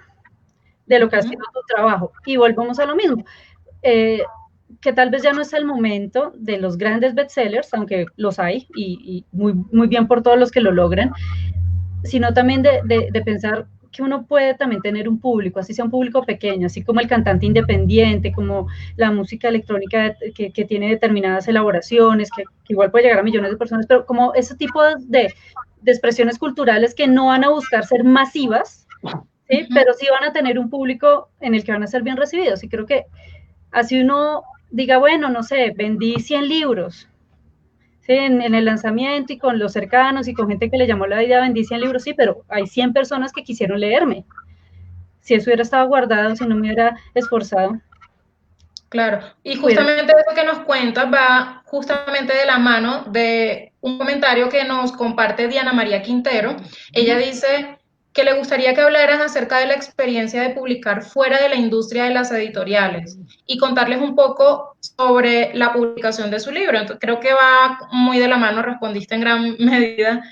de lo que ha sido tu trabajo. Y volvemos a lo mismo. Que tal vez ya no es el momento de los grandes bestsellers, aunque los hay, y muy, muy bien por todos los que lo logran, sino también de pensar que uno puede también tener un público, así sea un público pequeño, así como el cantante independiente, como la música electrónica que tiene determinadas elaboraciones, que igual puede llegar a millones de personas, pero como ese tipo de expresiones culturales que no van a buscar ser masivas, ¿sí? Pero sí van a tener un público en el que van a ser bien recibidos, y creo que así uno diga, bueno, no sé, vendí 100 libros, ¿sí? En el lanzamiento y con los cercanos y con gente que le llamó la idea, vendí 100 libros, sí, pero hay 100 personas que quisieron leerme. Si eso hubiera estado guardado, si no me hubiera esforzado. Claro, y justamente eso que nos cuentas va justamente de la mano de un comentario que nos comparte Diana María Quintero. Ella dice, que le gustaría que hablaran acerca de la experiencia de publicar fuera de la industria de las editoriales y contarles un poco sobre la publicación de su libro. Entonces, creo que va muy de la mano, respondiste en gran medida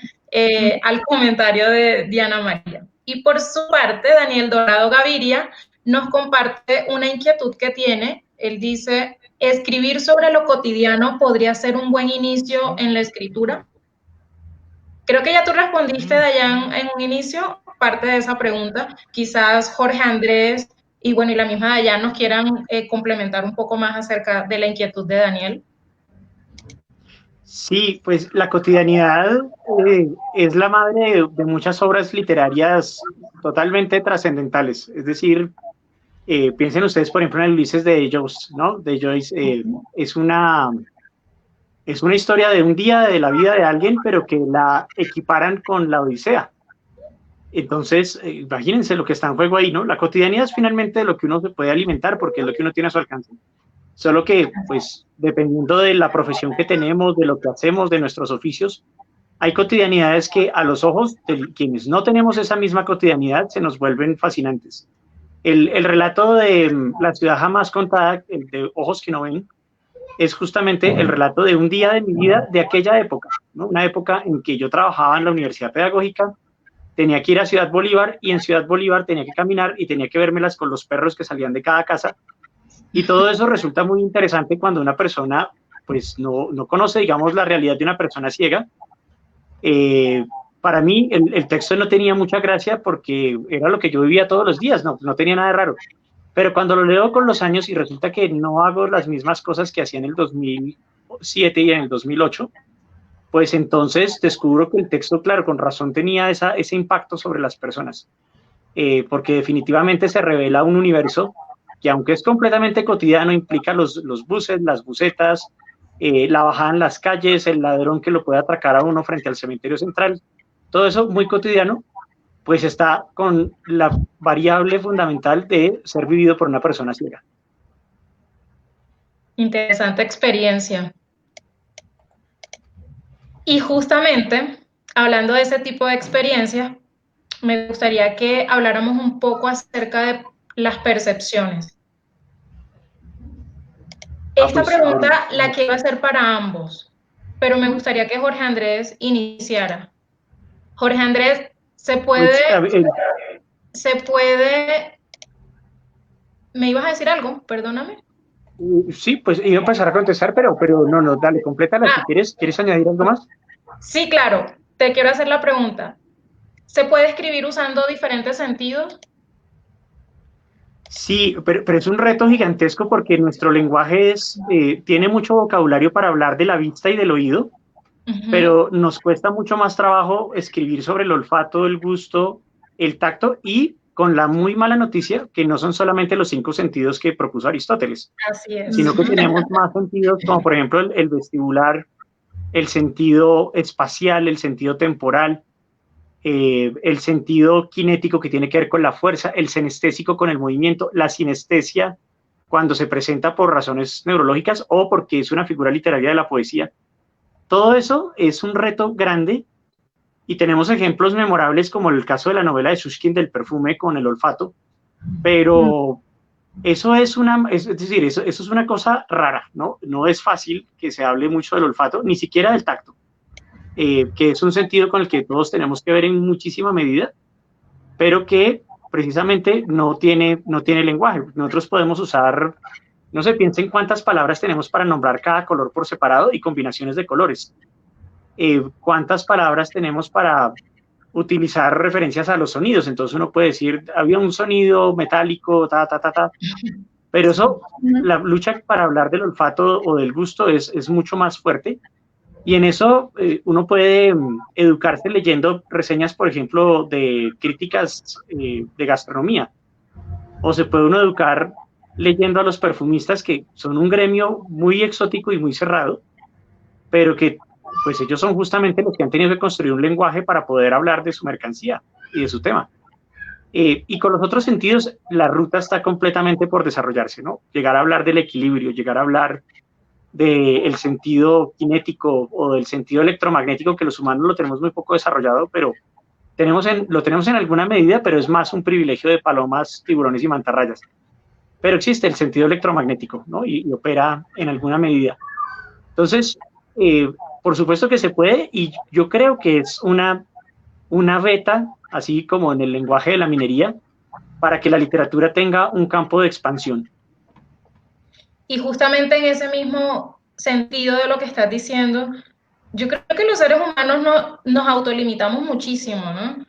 al comentario de Diana María. Y por su parte, Daniel Dorado Gaviria nos comparte una inquietud que tiene. Él dice, ¿escribir sobre lo cotidiano podría ser un buen inicio en la escritura? Creo que ya tú respondiste, Dayan, en un inicio parte de esa pregunta. Quizás Jorge Andrés y bueno, y la misma Dayan nos quieran complementar un poco más acerca de la inquietud de Daniel. Sí, pues la cotidianidad es la madre de muchas obras literarias totalmente trascendentales. Es decir, piensen ustedes, por ejemplo, en el Ulises de Joyce, ¿no? De Joyce es una historia de un día de la vida de alguien, pero que la equiparan con la Odisea. Entonces, imagínense lo que está en juego ahí, ¿no? La cotidianidad es finalmente lo que uno se puede alimentar porque es lo que uno tiene a su alcance. Solo que, pues, dependiendo de la profesión que tenemos, de lo que hacemos, de nuestros oficios, hay cotidianidades que a los ojos de quienes no tenemos esa misma cotidianidad se nos vuelven fascinantes. El relato de La ciudad jamás contada, el de Ojos que no ven, es justamente el relato de un día de mi vida de aquella época, ¿no? Una época en que yo trabajaba en la Universidad Pedagógica, tenía que ir a Ciudad Bolívar y en Ciudad Bolívar tenía que caminar y tenía que vérmelas con los perros que salían de cada casa. Y todo eso resulta muy interesante cuando una persona pues no conoce, digamos, la realidad de una persona ciega. Para mí el texto no tenía mucha gracia porque era lo que yo vivía todos los días, no tenía nada de raro. Pero cuando lo leo con los años y resulta que no hago las mismas cosas que hacía en el 2007 y en el 2008, pues entonces descubro que el texto, claro, con razón tenía ese impacto sobre las personas, porque definitivamente se revela un universo que, aunque es completamente cotidiano, implica los buses, las busetas, la bajada en las calles, el ladrón que lo puede atracar a uno frente al cementerio central, todo eso muy cotidiano, pues está con la variable fundamental de ser vivido por una persona ciega. Interesante experiencia. Y justamente, hablando de ese tipo de experiencias, me gustaría que habláramos un poco acerca de las percepciones. Esta pregunta la quiero hacer para ambos, pero me gustaría que Jorge Andrés iniciara. Jorge Andrés, ¿se puede? ¿Me ibas a decir algo? Perdóname. Sí, pues iba a empezar a contestar, pero no, dale, complétala. Si ¿quieres añadir algo más? Sí, claro, te quiero hacer la pregunta. ¿Se puede escribir usando diferentes sentidos? Sí, pero es un reto gigantesco porque nuestro lenguaje tiene mucho vocabulario para hablar de la vista y del oído, pero nos cuesta mucho más trabajo escribir sobre el olfato, el gusto, el tacto y con la muy mala noticia que no son solamente los 5 sentidos que propuso Aristóteles, sino que tenemos más sentidos como por ejemplo el vestibular, el sentido espacial, el sentido temporal, el sentido cinético que tiene que ver con la fuerza, el senestésico con el movimiento, la sinestesia cuando se presenta por razones neurológicas o porque es una figura literaria de la poesía. Todo eso es un reto grande y tenemos ejemplos memorables como el caso de la novela de Sushkin del perfume con el olfato, pero eso es eso es una cosa rara, ¿no? No es fácil que se hable mucho del olfato, ni siquiera del tacto, que es un sentido con el que todos tenemos que ver en muchísima medida, pero que precisamente no tiene lenguaje. Nosotros podemos usar, no sé, piensen cuántas palabras tenemos para nombrar cada color por separado y combinaciones de colores. Cuántas palabras tenemos para utilizar referencias a los sonidos. Entonces uno puede decir, había un sonido metálico, pero eso, la lucha para hablar del olfato o del gusto es mucho más fuerte. Y en eso uno puede educarse leyendo reseñas, por ejemplo, de críticas de gastronomía. O se puede uno educar leyendo a los perfumistas, que son un gremio muy exótico y muy cerrado, pero que pues ellos son justamente los que han tenido que construir un lenguaje para poder hablar de su mercancía y de su tema. Y con los otros sentidos, la ruta está completamente por desarrollarse, ¿no? Llegar a hablar del equilibrio, llegar a hablar del sentido cinético o del sentido electromagnético, que los humanos lo tenemos muy poco desarrollado, pero lo tenemos en alguna medida, pero es más un privilegio de palomas, tiburones y mantarrayas. Pero existe el sentido electromagnético, ¿no? Y opera en alguna medida. Entonces, por supuesto que se puede, y yo creo que es una beta, así como en el lenguaje de la minería, para que la literatura tenga un campo de expansión. Y justamente en ese mismo sentido de lo que estás diciendo, yo creo que los seres humanos nos autolimitamos muchísimo, ¿no?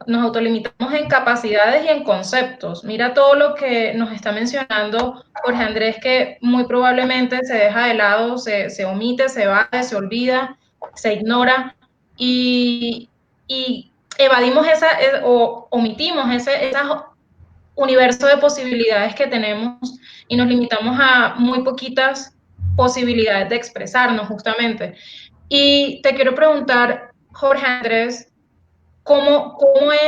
Nos autolimitamos en capacidades y en conceptos. Mira todo lo que nos está mencionando Jorge Andrés, que muy probablemente se deja de lado, se omite, se evade, se olvida, se ignora y evadimos o omitimos ese universo de posibilidades que tenemos y nos limitamos a muy poquitas posibilidades de expresarnos justamente. Y te quiero preguntar, Jorge Andrés, ¿cómo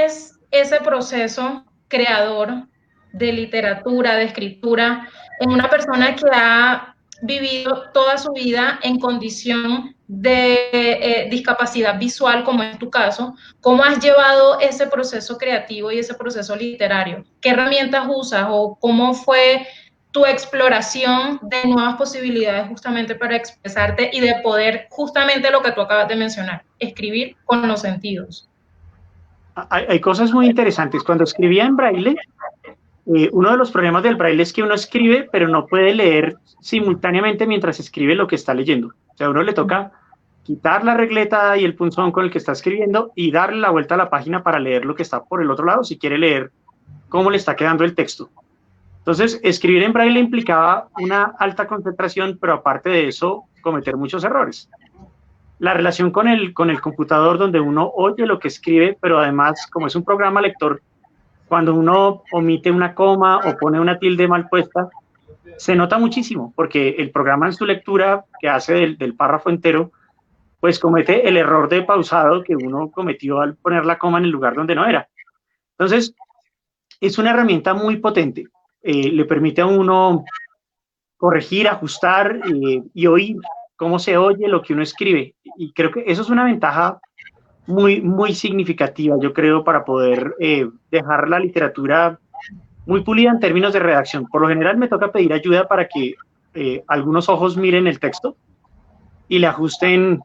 es ese proceso creador de literatura, de escritura, en una persona que ha vivido toda su vida en condición de discapacidad visual, como en tu caso? ¿Cómo has llevado ese proceso creativo y ese proceso literario? ¿Qué herramientas usas o cómo fue tu exploración de nuevas posibilidades justamente para expresarte y de poder, justamente lo que tú acabas de mencionar, escribir con los sentidos? Hay cosas muy interesantes. Cuando escribía en braille, uno de los problemas del braille es que uno escribe, pero no puede leer simultáneamente mientras escribe lo que está leyendo. O sea, a uno le toca quitar la regleta y el punzón con el que está escribiendo y darle la vuelta a la página para leer lo que está por el otro lado, si quiere leer cómo le está quedando el texto. Entonces, escribir en braille implicaba una alta concentración, pero aparte de eso, cometer muchos errores. La relación con el computador, donde uno oye lo que escribe, pero además, como es un programa lector, cuando uno omite una coma o pone una tilde mal puesta, se nota muchísimo, porque el programa en su lectura, que hace del párrafo entero, pues comete el error de pausado que uno cometió al poner la coma en el lugar donde no era. Entonces, es una herramienta muy potente. Le permite a uno corregir, ajustar y oír cómo se oye lo que uno escribe. Y creo que eso es una ventaja muy, muy significativa, yo creo, para poder dejar la literatura muy pulida en términos de redacción. Por lo general me toca pedir ayuda para que algunos ojos miren el texto y le ajusten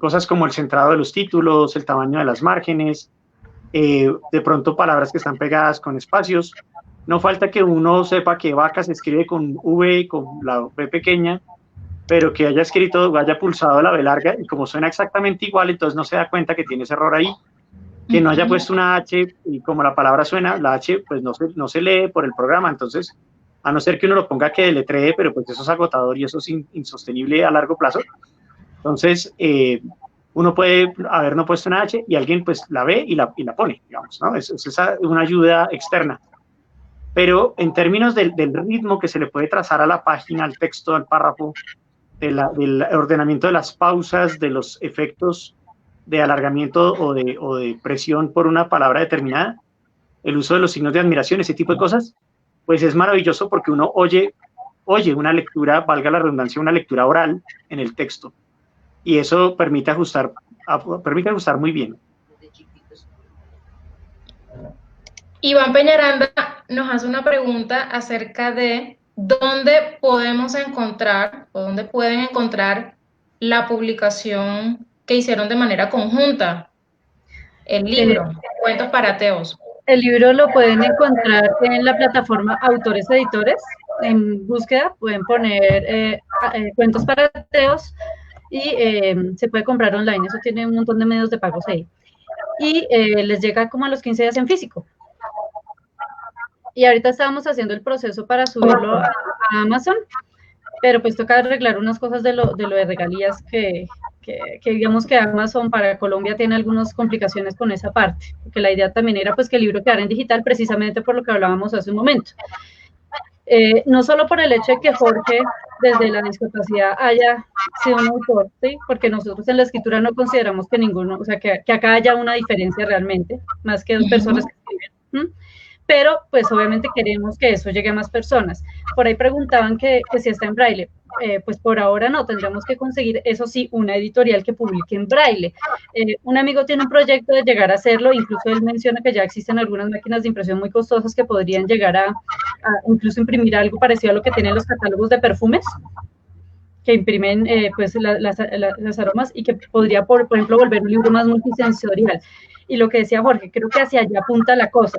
cosas como el centrado de los títulos, el tamaño de las márgenes, de pronto palabras que están pegadas con espacios. No falta que uno sepa que vaca se escribe con V, con la V pequeña, pero que haya escrito, haya pulsado la B larga, y como suena exactamente igual, entonces no se da cuenta que tiene ese error ahí, que no haya puesto una H, y como la palabra suena, la H pues no se lee por el programa, entonces, a no ser que uno lo ponga que deletree, pero pues eso es agotador y eso es insostenible a largo plazo. Entonces, uno puede haber no puesto una H y alguien pues la ve y la pone, digamos, ¿no? Es una ayuda externa. Pero en términos del ritmo que se le puede trazar a la página, al texto, al párrafo, del ordenamiento de las pausas, de los efectos de alargamiento o de presión por una palabra determinada, el uso de los signos de admiración, ese tipo de cosas, pues es maravilloso porque uno oye una lectura, valga la redundancia, una lectura oral en el texto. Y eso permite ajustar muy bien. Iván Peñaranda nos hace una pregunta acerca de dónde podemos encontrar o dónde pueden encontrar la publicación que hicieron de manera conjunta, el libro, Cuentos para Ateos. El libro lo pueden encontrar en la plataforma Autores Editores. En búsqueda pueden poner Cuentos para Ateos y se puede comprar online. Eso tiene un montón de medios de pagos ahí. Y les llega como a los 15 días en físico. Y ahorita estábamos haciendo el proceso para subirlo a Amazon, pero pues toca arreglar unas cosas de lo de regalías que digamos que Amazon para Colombia tiene algunas complicaciones con esa parte, porque la idea también era pues que el libro quedara en digital precisamente por lo que hablábamos hace un momento. No solo por el hecho de que Jorge desde la discapacidad haya sido un autor, ¿sí? Porque nosotros en la escritura no consideramos que ninguno, o sea, que acá haya una diferencia realmente, más que dos personas que escriben. Pero pues obviamente queremos que eso llegue a más personas. Por ahí preguntaban que si está en braille. pues por ahora no, tendremos que conseguir, eso sí, una editorial que publique en braille. Un amigo tiene un proyecto de llegar a hacerlo, incluso él menciona que ya existen algunas máquinas de impresión muy costosas que podrían llegar a incluso imprimir algo parecido a lo que tienen los catálogos de perfumes, que imprimen pues las aromas, y que podría, por ejemplo, volver un libro más multisensorial. Y lo que decía Jorge, creo que hacia allá apunta la cosa,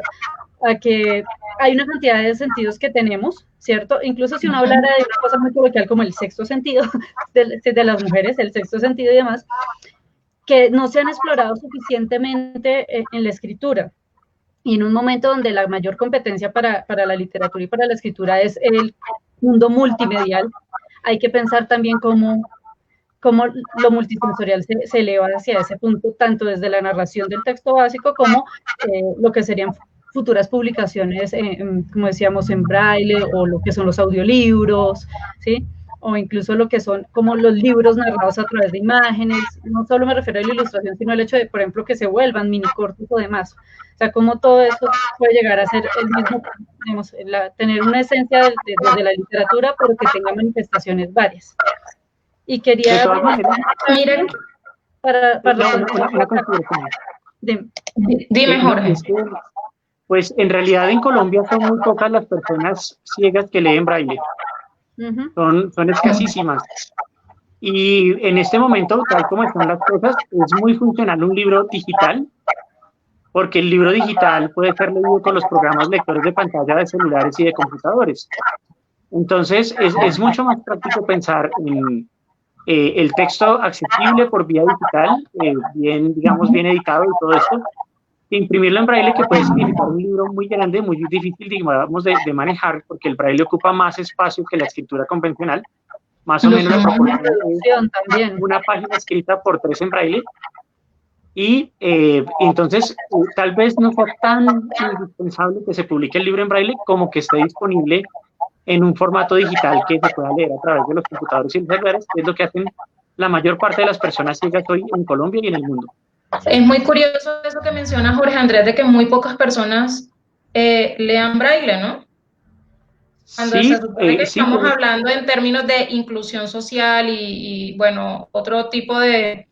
a que hay una cantidad de sentidos que tenemos, ¿cierto? Incluso si uno hablara de una cosa muy coloquial como el sexto sentido de las mujeres, el sexto sentido y demás, que no se han explorado suficientemente en la escritura. Y en un momento donde la mayor competencia para la literatura y para la escritura es el mundo multimedial, hay que pensar también cómo lo multisensorial se eleva hacia ese punto, tanto desde la narración del texto básico como lo que serían futuras publicaciones, como decíamos, en braille, o lo que son los audiolibros, ¿sí? O incluso lo que son como los libros narrados a través de imágenes. No solo me refiero a la ilustración, sino al hecho de, por ejemplo, que se vuelvan mini cortos o demás. O sea, cómo todo eso puede llegar a ser el mismo, digamos, tener una esencia de la literatura, pero que tenga manifestaciones varias. Y quería... Miren, dime, Jorge. Pues en realidad en Colombia son muy pocas las personas ciegas que leen braille. Son escasísimas. Y en este momento, tal como están las cosas, es muy funcional un libro digital, porque el libro digital puede ser leído con los programas lectores de pantalla de celulares y de computadores. Entonces, es mucho más práctico pensar en el texto accesible por vía digital, bien editado y todo esto, imprimirlo en braille, que puede significar un libro muy grande, muy difícil, digamos, de manejar, porque el braille ocupa más espacio que la escritura convencional, más o menos la proporción de una página escrita por 3 en braille, y entonces tal vez no sea tan indispensable que se publique el libro en braille como que esté disponible en un formato digital que se pueda leer a través de los computadores y los celulares, que es lo que hacen la mayor parte de las personas ciegas hoy en Colombia y en el mundo. Es muy curioso eso que menciona Jorge Andrés, de que muy pocas personas lean braille, ¿no? Cuando sí, se supone que estamos hablando en términos de inclusión social y bueno, otro tipo de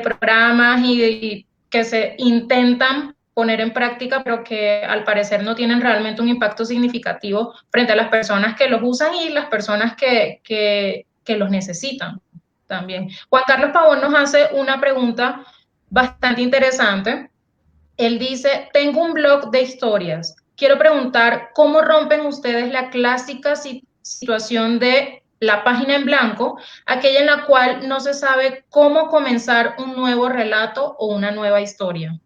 programas y que se intentan poner en práctica, pero que al parecer no tienen realmente un impacto significativo frente a las personas que los usan y las personas que los necesitan también. Juan Carlos Pavón nos hace una pregunta bastante interesante. Él dice, tengo un blog de historias. Quiero preguntar, ¿cómo rompen ustedes la clásica situación de la página en blanco, aquella en la cual no se sabe cómo comenzar un nuevo relato o una nueva historia?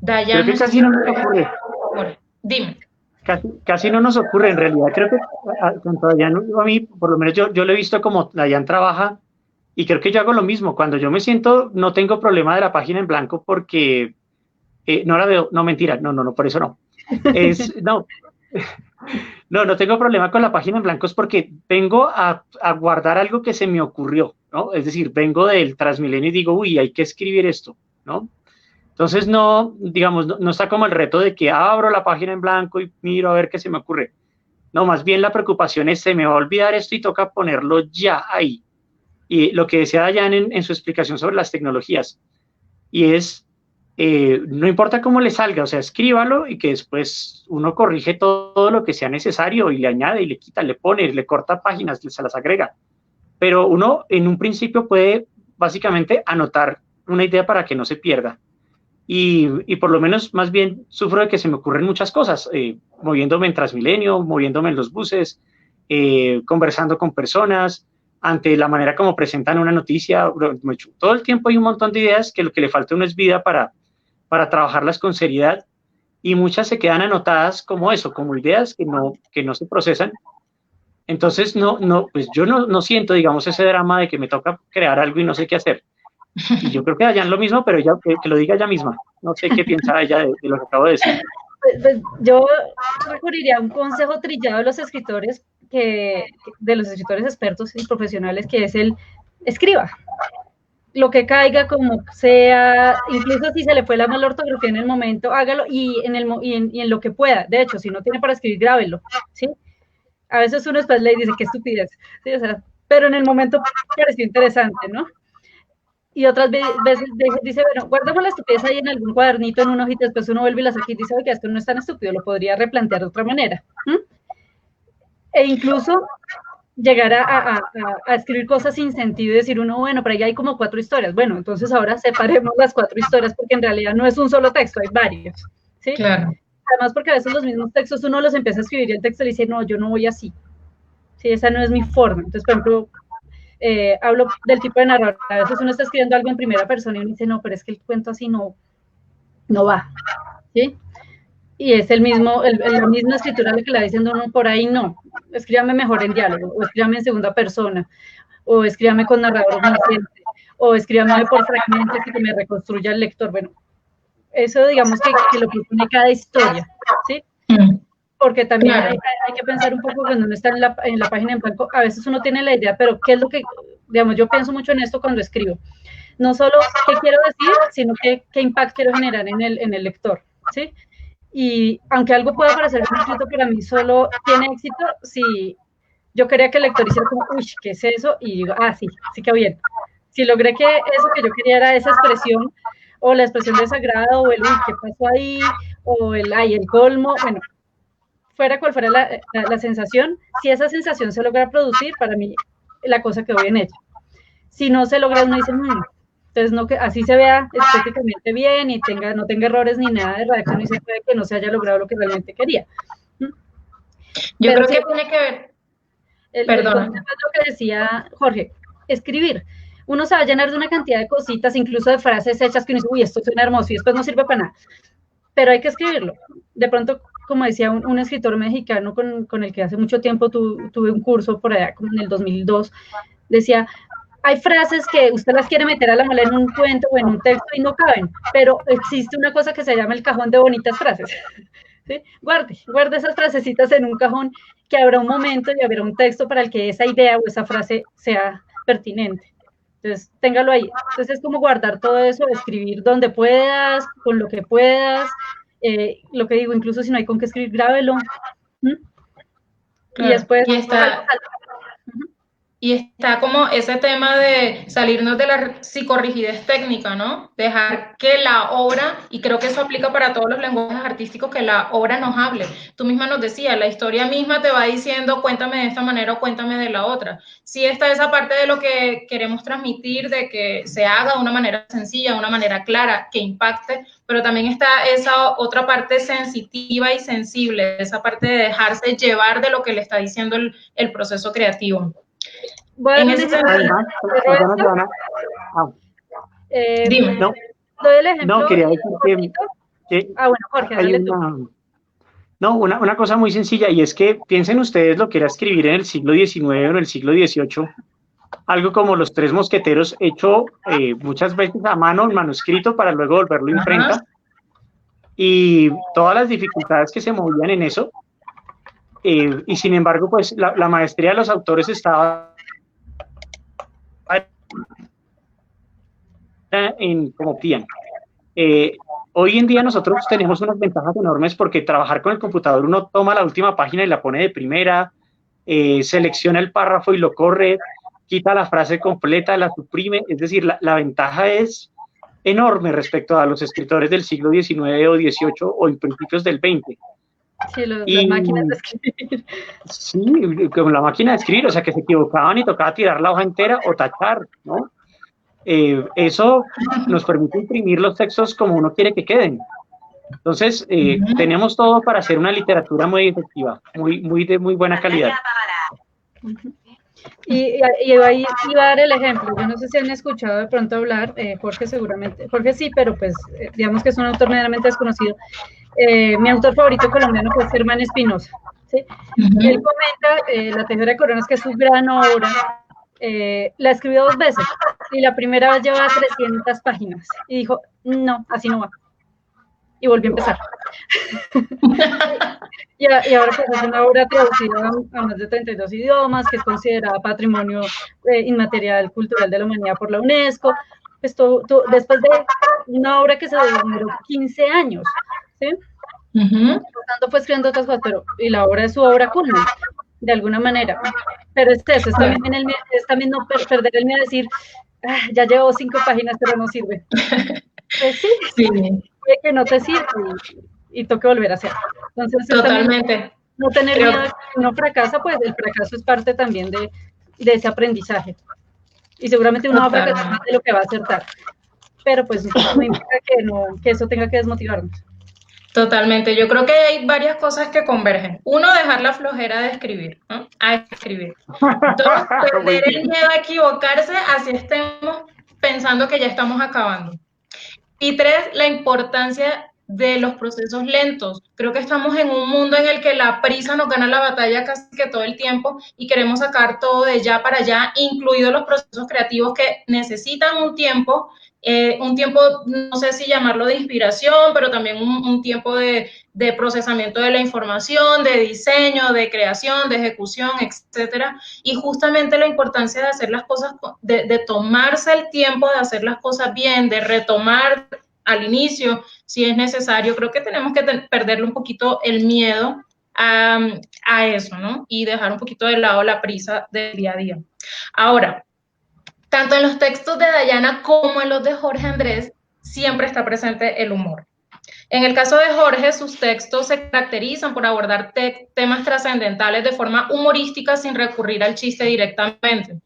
Creo que casi no nos ocurre. Dime. Casi no nos ocurre, en realidad. Creo que tanto Dayan, a mí, por lo menos yo lo he visto como Dayan trabaja, y creo que yo hago lo mismo. Cuando yo me siento, no tengo problema de la página en blanco porque no la veo, no, mentira, no, por eso no. No tengo problema con la página en blanco, es porque vengo a guardar algo que se me ocurrió, ¿no? Es decir, vengo del Transmilenio y digo, uy, hay que escribir esto, ¿no? Entonces, no está como el reto de que abro la página en blanco y miro a ver qué se me ocurre. No, más bien la preocupación es, se me va a olvidar esto y toca ponerlo ya ahí. Y lo que decía Dayan en su explicación sobre las tecnologías, y es, no importa cómo le salga, o sea, escríbalo y que después uno corrige todo lo que sea necesario y le añade y le quita, le pone, le corta páginas, se las agrega. Pero uno en un principio puede básicamente anotar una idea para que no se pierda. Y por lo menos, más bien, sufro de que se me ocurren muchas cosas, moviéndome en Transmilenio, moviéndome en los buses, conversando con personas, ante la manera como presentan una noticia. Todo el tiempo hay un montón de ideas que lo que le falta a uno es vida para trabajarlas con seriedad, y muchas se quedan anotadas como eso, como ideas que no se procesan. Entonces, pues yo no siento, digamos, ese drama de que me toca crear algo y no sé qué hacer. Y yo creo que Dayan lo mismo, pero ella, que lo diga ella misma. No sé qué piensa ella de lo que acabo de decir. Pues yo recurriría a un consejo trillado de los escritores, de los escritores expertos y profesionales, que es el escriba. Lo que caiga, como sea, incluso si se le fue la mala ortografía en el momento, hágalo, y en lo que pueda. De hecho, si no tiene para escribir, grábelo, ¿sí? A veces uno después le dice, qué estupidez, ¿sí? O sea, pero en el momento pareció interesante, ¿no? Y otras veces dice, bueno, guardamos la estupidez ahí en algún cuadernito, en un ojito, después uno vuelve y la saca y dice, oye, esto no es tan estúpido, lo podría replantear de otra manera. E incluso llegar a escribir cosas sin sentido y decir uno, bueno, pero ahí hay como 4 historias. Bueno, entonces ahora separemos las 4 historias porque en realidad no es un solo texto, hay varios, ¿sí? Claro. Además porque a veces los mismos textos uno los empieza a escribir y el texto le dice, no, yo no voy así, ¿sí? Esa no es mi forma. Entonces, por ejemplo, hablo del tipo de narrador. A veces uno está escribiendo algo en primera persona y uno dice, no, pero es que el cuento así no va, ¿sí? Y es la misma escritura la que le va diciendo uno, por ahí no, escríbame mejor en diálogo, o escríbame en segunda persona, o escríbame con narrador omnisciente, o escríbame por fragmentos y que me reconstruya el lector. Bueno, eso digamos que lo propone cada historia, ¿sí? Porque también hay que pensar un poco cuando uno está en la página en blanco, a veces uno tiene la idea, pero ¿qué es lo que, digamos, yo pienso mucho en esto cuando escribo? No solo qué quiero decir, sino qué impacto quiero generar en el lector, ¿sí? Y aunque algo pueda parecer un escrito, para mí solo tiene éxito si yo quería que el lector hiciera como, uy, ¿qué es eso? Y digo, sí quedó bien. Si logré que eso que yo quería era esa expresión, o la expresión de desagrado, o el, uy, ¿qué pasó ahí? O el, el colmo, bueno, fuera cual fuera la sensación, si esa sensación se logra producir, para mí la cosa quedó bien hecha. Si no se logra, uno dice, entonces no, que así se vea estéticamente bien y no tenga errores ni nada de redacción y se puede que no se haya logrado lo que realmente quería. Yo creo que tiene que ver. Perdón. Es lo que decía Jorge, escribir. Uno se va a llenar de una cantidad de cositas, incluso de frases hechas que uno dice, uy, esto suena hermoso y después no sirve para nada. Pero hay que escribirlo. De pronto, como decía un escritor mexicano con el que hace mucho tiempo tuve un curso por allá, como en el 2002, decía, hay frases que usted las quiere meter a la mala en un cuento o en un texto y no caben, pero existe una cosa que se llama el cajón de bonitas frases. ¿Sí? Guarde esas frasecitas en un cajón, que habrá un momento y habrá un texto para el que esa idea o esa frase sea pertinente. Entonces, téngalo ahí. Entonces, es como guardar todo eso, escribir donde puedas, con lo que puedas. Lo que digo, incluso si no hay con qué escribir, grábelo. Claro. Y después... Y está como ese tema de salirnos de la psicorrigidez técnica, ¿no? Dejar que la obra, y creo que eso aplica para todos los lenguajes artísticos, que la obra nos hable. Tú misma nos decías, la historia misma te va diciendo, cuéntame de esta manera o cuéntame de la otra. Sí está esa parte de lo que queremos transmitir, de que se haga de una manera sencilla, de una manera clara, que impacte, pero también está esa otra parte sensitiva y sensible, esa parte de dejarse llevar de lo que le está diciendo el proceso creativo. Bueno, en ese dime. Doy el ejemplo. No, quería decir que bueno, Jorge, dale tú. Una cosa muy sencilla, y es que piensen ustedes lo que era escribir en el siglo XIX o en el siglo XVIII, algo como Los Tres Mosqueteros, hecho muchas veces a mano, en manuscrito, para luego volverlo imprenta, y todas las dificultades que se movían en eso, y sin embargo, pues la maestría de los autores estaba en como optían. Hoy en día nosotros tenemos unas ventajas enormes porque trabajar con el computador, uno toma la última página y la pone de primera, selecciona el párrafo y lo corre, quita la frase completa, la suprime, es decir, la ventaja es enorme respecto a los escritores del siglo XIX o XVIII o en principios del XX. Sí, las máquinas de escribir. Sí, como la máquina de escribir, o sea, que se equivocaban y tocaba tirar la hoja entera o tachar, ¿no? Eso nos permite imprimir los textos como uno quiere que queden. Entonces, tenemos todo para hacer una literatura muy efectiva, de muy buena calidad. Y ahí iba a dar el ejemplo. Yo no sé si han escuchado de pronto hablar, Jorge seguramente, Jorge sí, pero pues digamos que es un autor medianamente desconocido. Mi autor favorito colombiano es Germán Espinosa, ¿sí? Él comenta La Tejera de Coronas, que es su gran obra. La escribió 2 veces y la primera vez llevaba 300 páginas y dijo, no, así no va. Y volvió a empezar. y ahora pues es una obra traducida a más de 32 idiomas, que es considerada patrimonio inmaterial cultural de la humanidad por la UNESCO. Pues después de una obra que se demoró 15 años, ¿sí? Por tanto fue escribiendo otras cosas, y la obra es su obra culmen. de alguna manera. Pero es eso, es también, es también no perder el miedo a decir, ah, ya llevo 5 páginas, pero no sirve. Pues sí, Sí, puede que no te sirva y toque volver a hacer. Entonces, es también totalmente. no tener Creo, miedo a que uno fracasa, pues el fracaso es parte también de ese aprendizaje. Y seguramente uno va a fracasar más de lo que va a acertar. Pero pues no implica que eso tenga que desmotivarnos. totalmente. Yo creo que hay varias cosas que convergen. Uno, dejar la flojera de escribir, ¿no? A escribir. Dos, perder el miedo a equivocarse, así estemos pensando que ya estamos acabando. Y tres, la importancia de los procesos lentos. Creo que estamos en un mundo en el que la prisa nos gana la batalla casi que todo el tiempo y queremos sacar todo de ya para allá, incluidos los procesos creativos que necesitan un tiempo, no sé si llamarlo de inspiración, pero también un tiempo de procesamiento de la información, de diseño, de creación, de ejecución, etcétera. Y justamente la importancia de hacer las cosas, de tomarse el tiempo de hacer las cosas bien, de retomar al inicio, si es necesario. Creo que tenemos que perderle un poquito el miedo a eso, ¿no? Y dejar un poquito de lado la prisa del día a día. Ahora, tanto en los textos de Dayana como en los de Jorge Andrés, siempre está presente el humor. En el caso de Jorge, sus textos se caracterizan por abordar temas trascendentales de forma humorística sin recurrir al chiste directamente.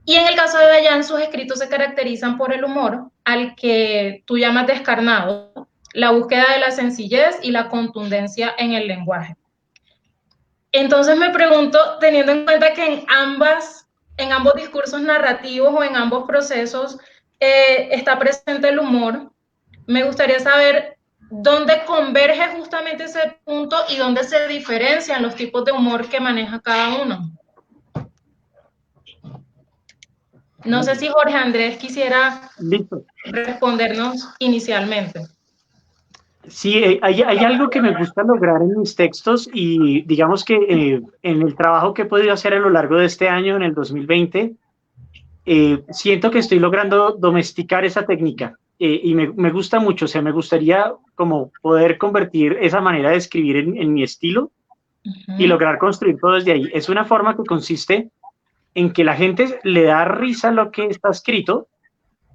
Y en el caso de Dayan, sus escritos se caracterizan por el humor, al que tú llamas descarnado, la búsqueda de la sencillez y la contundencia en el lenguaje. Entonces me pregunto, teniendo en cuenta que en ambos discursos narrativos o en ambos procesos está presente el humor, me gustaría saber dónde converge justamente ese punto y dónde se diferencian los tipos de humor que maneja cada uno. No sé si Jorge Andrés quisiera respondernos inicialmente. Sí, hay algo que me gusta lograr en mis textos y digamos que en el trabajo que he podido hacer a lo largo de este año, en el 2020, siento que estoy logrando domesticar esa técnica y me gusta mucho, o sea, me gustaría como poder convertir esa manera de escribir en mi estilo y lograr construir todo desde ahí. Es una forma que consiste en que la gente le da risa a lo que está escrito,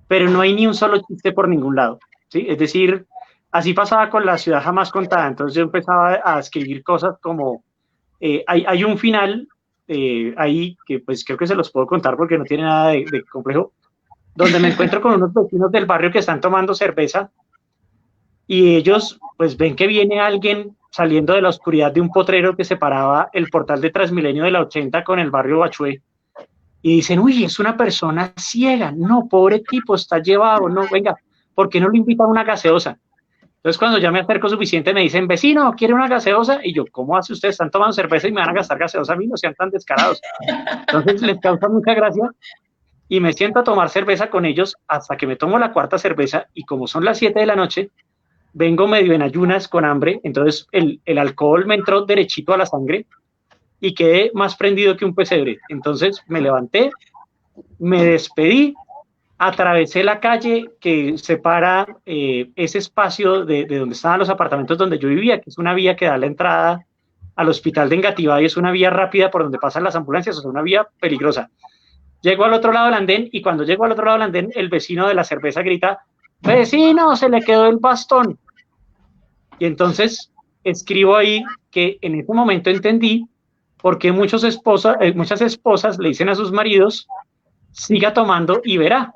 pero no hay ni un solo chiste por ningún lado, ¿sí? Es decir, así pasaba con La ciudad jamás contada. Entonces yo empezaba a escribir cosas como, hay un final ahí que pues creo que se los puedo contar porque no tiene nada de complejo, donde me encuentro con unos vecinos del barrio que están tomando cerveza y ellos pues ven que viene alguien saliendo de la oscuridad de un potrero que separaba el portal de Transmilenio de la 80 con el barrio Bachué. Y dicen, uy, es una persona ciega, no, pobre tipo, está llevado, no, venga, ¿por qué no lo invita a una gaseosa? Entonces cuando ya me acerco suficiente me dicen, vecino, ¿quiere una gaseosa? Y yo, ¿cómo hace ustedes? Están tomando cerveza y me van a gastar gaseosa a mí, no sean tan descarados. Entonces les causa mucha gracia y me siento a tomar cerveza con ellos hasta que me tomo la cuarta cerveza y como son las 7 de la noche, vengo medio en ayunas con hambre, entonces el alcohol me entró derechito a la sangre y quedé más prendido que un pesebre. Entonces me levanté, me despedí, atravesé la calle que separa ese espacio de donde estaban los apartamentos donde yo vivía, que es una vía que da la entrada al hospital de Engativá y es una vía rápida por donde pasan las ambulancias, o sea, una vía peligrosa. Llego al otro lado del andén y cuando llego al otro lado del andén, el vecino de la cerveza grita, vecino, se le quedó el bastón. Y entonces escribo ahí que en ese momento entendí por qué muchas esposas le dicen a sus maridos, siga tomando y verá,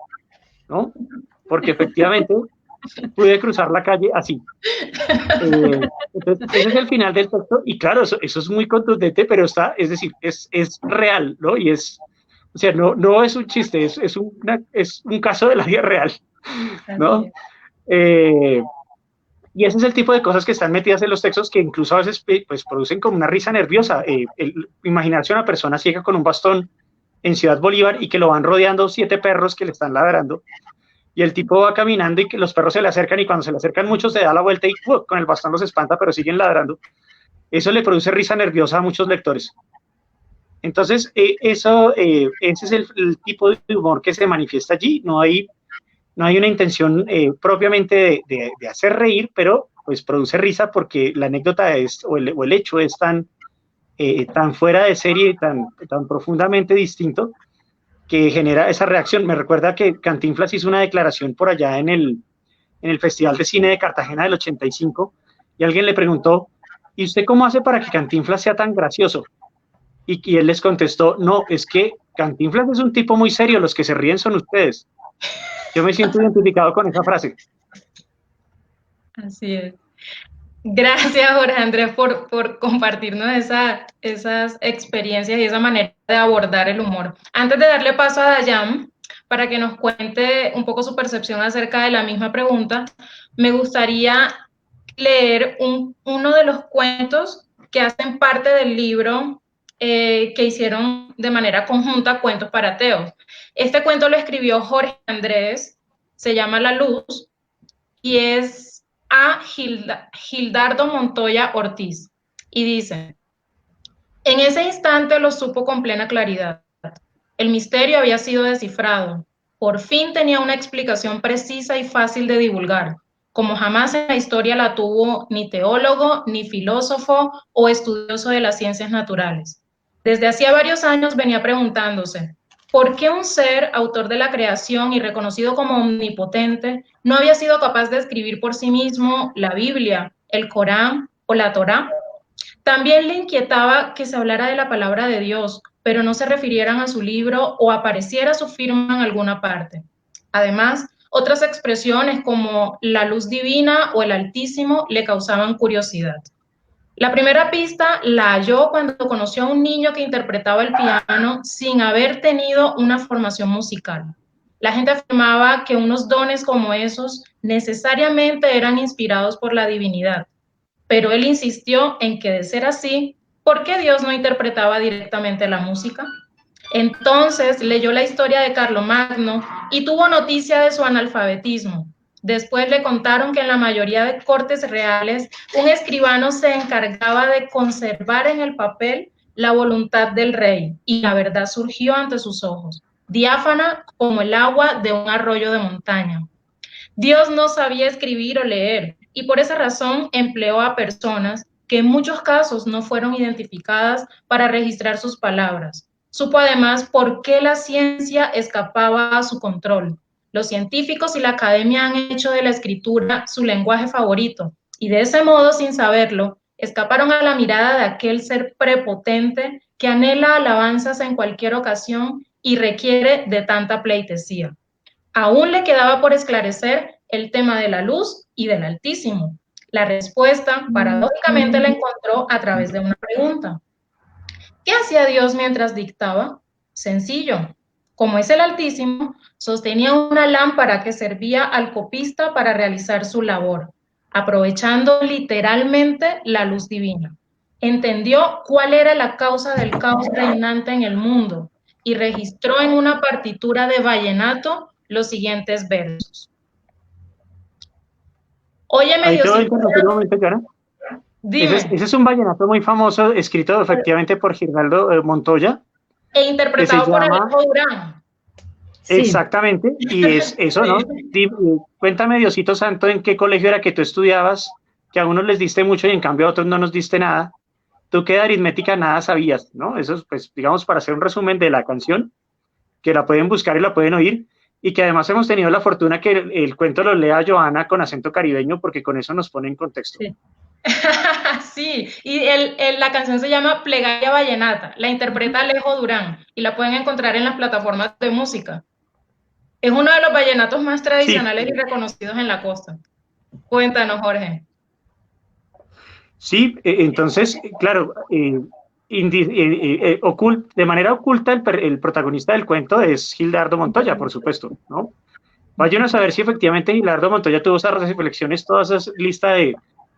¿no? Porque efectivamente pude cruzar la calle así. Entonces, ese es el final del texto y claro, eso es muy contundente, pero está, es decir, es real, ¿no? Y es, o sea, no es un chiste, es un caso de la vida real, ¿no? Y ese es el tipo de cosas que están metidas en los textos que incluso a veces pues, producen como una risa nerviosa. Imaginarse a una persona ciega con un bastón en Ciudad Bolívar y que lo van rodeando 7 perros que le están ladrando y el tipo va caminando y que los perros se le acercan y cuando se le acercan muchos se da la vuelta y con el bastón los espanta pero siguen ladrando. Eso le produce risa nerviosa a muchos lectores. Entonces, ese es el tipo de humor que se manifiesta allí. No hay una intención propiamente de hacer reír, pero pues produce risa porque la anécdota es, o el hecho es tan tan fuera de serie, tan profundamente distinto, que genera esa reacción. Me recuerda que Cantinflas hizo una declaración por allá en el Festival de Cine de Cartagena del 85, y alguien le preguntó, ¿y usted cómo hace para que Cantinflas sea tan gracioso? Y él les contestó, no, es que Cantinflas es un tipo muy serio, los que se ríen son ustedes. Yo me siento identificado con esa frase. Así es. Gracias, Jorge Andrés, por compartirnos esas experiencias y esa manera de abordar el humor. Antes de darle paso a Dayan, para que nos cuente un poco su percepción acerca de la misma pregunta, me gustaría leer uno de los cuentos que hacen parte del libro que hicieron de manera conjunta, Cuentos para Ateos. Este cuento lo escribió Jorge Andrés, se llama La Luz, y es a Gildardo Montoya Ortiz. Y dice, en ese instante lo supo con plena claridad. El misterio había sido descifrado. Por fin tenía una explicación precisa y fácil de divulgar, como jamás en la historia la tuvo ni teólogo, ni filósofo o estudioso de las ciencias naturales. Desde hacía varios años venía preguntándose, ¿por qué un ser, autor de la creación y reconocido como omnipotente, no había sido capaz de escribir por sí mismo la Biblia, el Corán o la Torá? También le inquietaba que se hablara de la palabra de Dios, pero no se refirieran a su libro o apareciera su firma en alguna parte. Además, otras expresiones como la luz divina o el Altísimo le causaban curiosidad. La primera pista la halló cuando conoció a un niño que interpretaba el piano sin haber tenido una formación musical. La gente afirmaba que unos dones como esos necesariamente eran inspirados por la divinidad, pero él insistió en que de ser así, ¿por qué Dios no interpretaba directamente la música? Entonces leyó la historia de Carlomagno y tuvo noticia de su analfabetismo. Después le contaron que en la mayoría de cortes reales, un escribano se encargaba de conservar en el papel la voluntad del rey, y la verdad surgió ante sus ojos, diáfana como el agua de un arroyo de montaña. Dios no sabía escribir o leer, y por esa razón empleó a personas que en muchos casos no fueron identificadas para registrar sus palabras. Supo además por qué la ciencia escapaba a su control. Los científicos y la academia han hecho de la escritura su lenguaje favorito, y de ese modo, sin saberlo, escaparon a la mirada de aquel ser prepotente que anhela alabanzas en cualquier ocasión y requiere de tanta pleitesía. Aún le quedaba por esclarecer el tema de la luz y del Altísimo. La respuesta, paradójicamente, la encontró a través de una pregunta. ¿Qué hacía Dios mientras dictaba? Sencillo. Como es el Altísimo, sostenía una lámpara que servía al copista para realizar su labor, aprovechando literalmente la luz divina. Entendió cuál era la causa del caos reinante en el mundo y registró en una partitura de vallenato los siguientes versos. Óyeme, Ahí te voy a Diosito. interrumpir un momento, Yara. Dime. Ese es un vallenato muy famoso, escrito efectivamente por Gildardo Montoya. E interpretado por Alejo Durán. Sí. Exactamente, y es eso, ¿no? Cuéntame, Diosito Santo, ¿en qué colegio era que tú estudiabas? Que a unos les diste mucho y en cambio a otros no nos diste nada. Tú que de aritmética nada sabías, ¿no? Eso es, pues, digamos, para hacer un resumen de la canción, que la pueden buscar y la pueden oír, y que además hemos tenido la fortuna que el cuento lo lea Joana con acento caribeño, porque con eso nos pone en contexto. Sí. Sí, y la canción se llama Plegaria Vallenata, la interpreta Alejo Durán y la pueden encontrar en las plataformas de música. Es uno de los vallenatos más tradicionales y reconocidos en la costa. Cuéntanos, Jorge. Sí, entonces, claro, de manera oculta el protagonista del cuento es Gildardo Montoya, por supuesto, ¿no? Vayan a saber si efectivamente Gildardo Montoya tuvo esas reflexiones, todas esas listas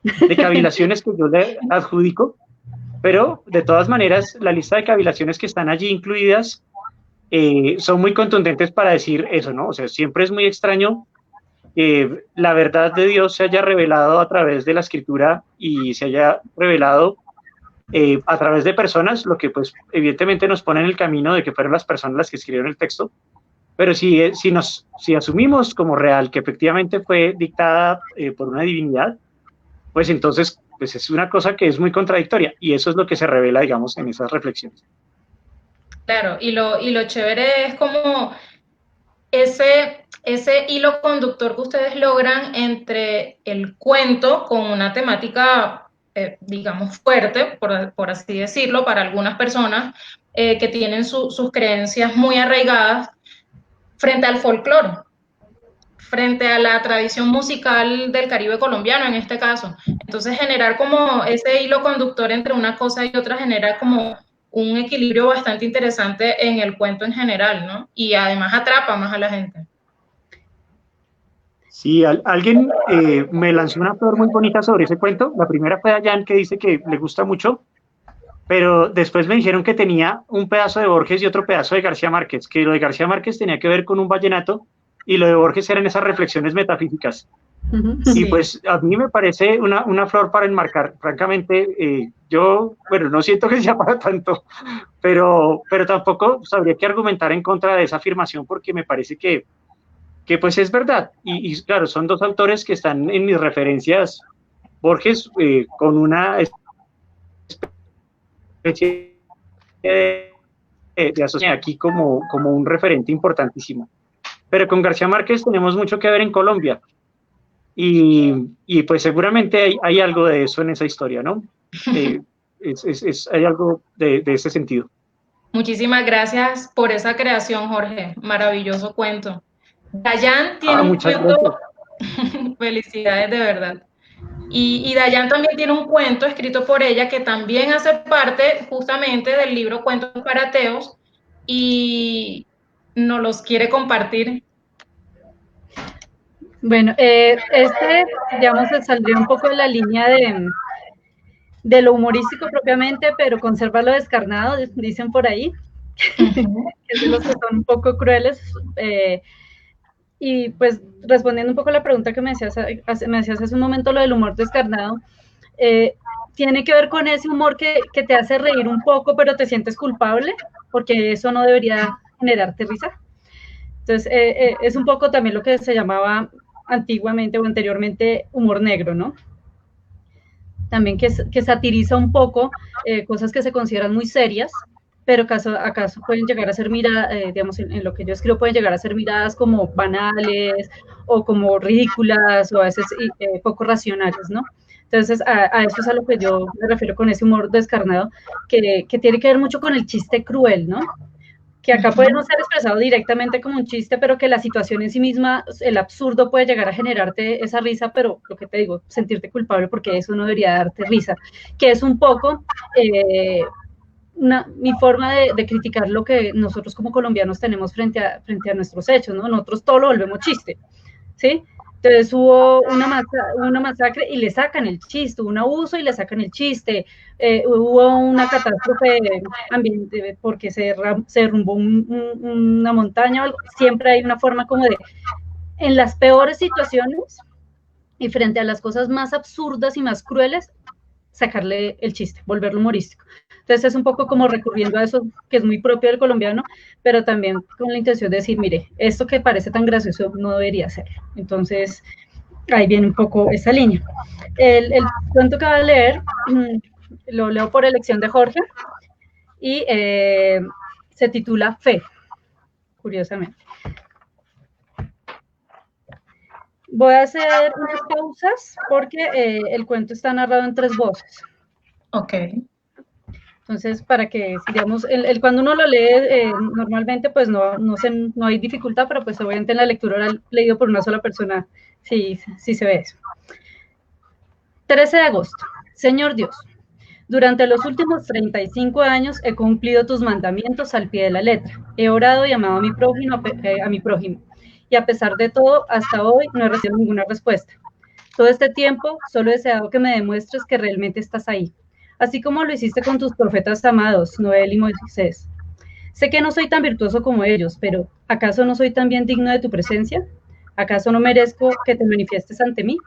de cavilaciones que yo le adjudico, pero de todas maneras la lista de cavilaciones que están allí incluidas son muy contundentes para decir eso, ¿no? O sea, siempre es muy extraño que la verdad de Dios se haya revelado a través de la escritura y se haya revelado a través de personas, lo que pues evidentemente nos pone en el camino de que fueron las personas las que escribieron el texto, pero si asumimos como real que efectivamente fue dictada por una divinidad, pues entonces pues es una cosa que es muy contradictoria y eso es lo que se revela, digamos, en esas reflexiones. Claro, y lo chévere es como ese hilo conductor que ustedes logran entre el cuento con una temática, digamos, fuerte, por así decirlo, para algunas personas que tienen sus creencias muy arraigadas frente al folclore, frente a la tradición musical del Caribe colombiano en este caso. Entonces generar como ese hilo conductor entre una cosa y otra genera como un equilibrio bastante interesante en el cuento en general, ¿no? Y además atrapa más a la gente. Sí, alguien me lanzó una flor muy bonita sobre ese cuento. La primera fue Dayan, que dice que le gusta mucho, pero después me dijeron que tenía un pedazo de Borges y otro pedazo de García Márquez, que lo de García Márquez tenía que ver con un vallenato y lo de Borges eran esas reflexiones metafísicas. Sí. Y pues a mí me parece una flor para enmarcar. Francamente, yo, bueno, no siento que sea para tanto, pero tampoco sabría que argumentar en contra de esa afirmación porque me parece que pues es verdad. Y claro, son dos autores que están en mis referencias. Borges con una especie de asociación aquí como un referente importantísimo. Pero con García Márquez tenemos mucho que ver en Colombia. Y pues seguramente hay algo de eso en esa historia, ¿no? Hay algo de ese sentido. Muchísimas gracias por esa creación, Jorge. Maravilloso cuento. Dayan tiene un Muchas cuento, gracias. felicidades de verdad. Y Dayan también tiene un cuento escrito por ella que también hace parte justamente del libro Cuentos para Ateos y nos los quiere compartir. Bueno, digamos, se saldría un poco de la línea de lo humorístico propiamente, pero conserva lo descarnado, dicen por ahí, que es de los que son un poco crueles. Y pues respondiendo un poco a la pregunta que me hacías hace un momento, lo del humor descarnado, tiene que ver con ese humor que te hace reír un poco, pero te sientes culpable, porque eso no debería generarte risa. Entonces, es un poco también lo que se llamaba antiguamente o anteriormente humor negro, ¿no? También que satiriza un poco cosas que se consideran muy serias, pero acaso pueden llegar a ser miradas, digamos, en lo que yo escribo, pueden llegar a ser miradas como banales o como ridículas o a veces poco racionales, ¿no? Entonces, a eso es a lo que yo me refiero con ese humor descarnado, que tiene que ver mucho con el chiste cruel, ¿no? Que acá puede no ser expresado directamente como un chiste, pero que la situación en sí misma, el absurdo puede llegar a generarte esa risa, pero lo que te digo, sentirte culpable porque eso no debería darte risa, que es un poco mi forma de criticar lo que nosotros como colombianos tenemos frente a nuestros hechos, ¿no? Nosotros todo lo volvemos chiste, ¿sí? Entonces hubo una masacre y le sacan el chiste, hubo un abuso y le sacan el chiste, hubo una catástrofe ambiente porque se derrumbó una montaña o algo. Siempre hay una forma como de, en las peores situaciones y frente a las cosas más absurdas y más crueles, sacarle el chiste, volverlo humorístico. Entonces es un poco como recurriendo a eso que es muy propio del colombiano, pero también con la intención de decir, mire, esto que parece tan gracioso no debería serlo. Entonces ahí viene un poco esa línea. El cuento que voy a leer lo leo por elección de Jorge y se titula Fe, curiosamente. Voy a hacer unas pausas porque el cuento está narrado en 3 voces. Ok. Entonces, para que, digamos, cuando uno lo lee, normalmente pues no hay dificultad, pero pues obviamente en la lectura leído por una sola persona, sí se ve eso. 13 de agosto. Señor Dios, durante los últimos 35 años he cumplido tus mandamientos al pie de la letra. He orado y amado a mi prójimo. Y a pesar de todo, hasta hoy no he recibido ninguna respuesta. Todo este tiempo solo he deseado que me demuestres que realmente estás ahí, así como lo hiciste con tus profetas amados, Noel y Moisés. Sé que no soy tan virtuoso como ellos, pero ¿acaso no soy también digno de tu presencia? ¿Acaso no merezco que te manifiestes ante mí?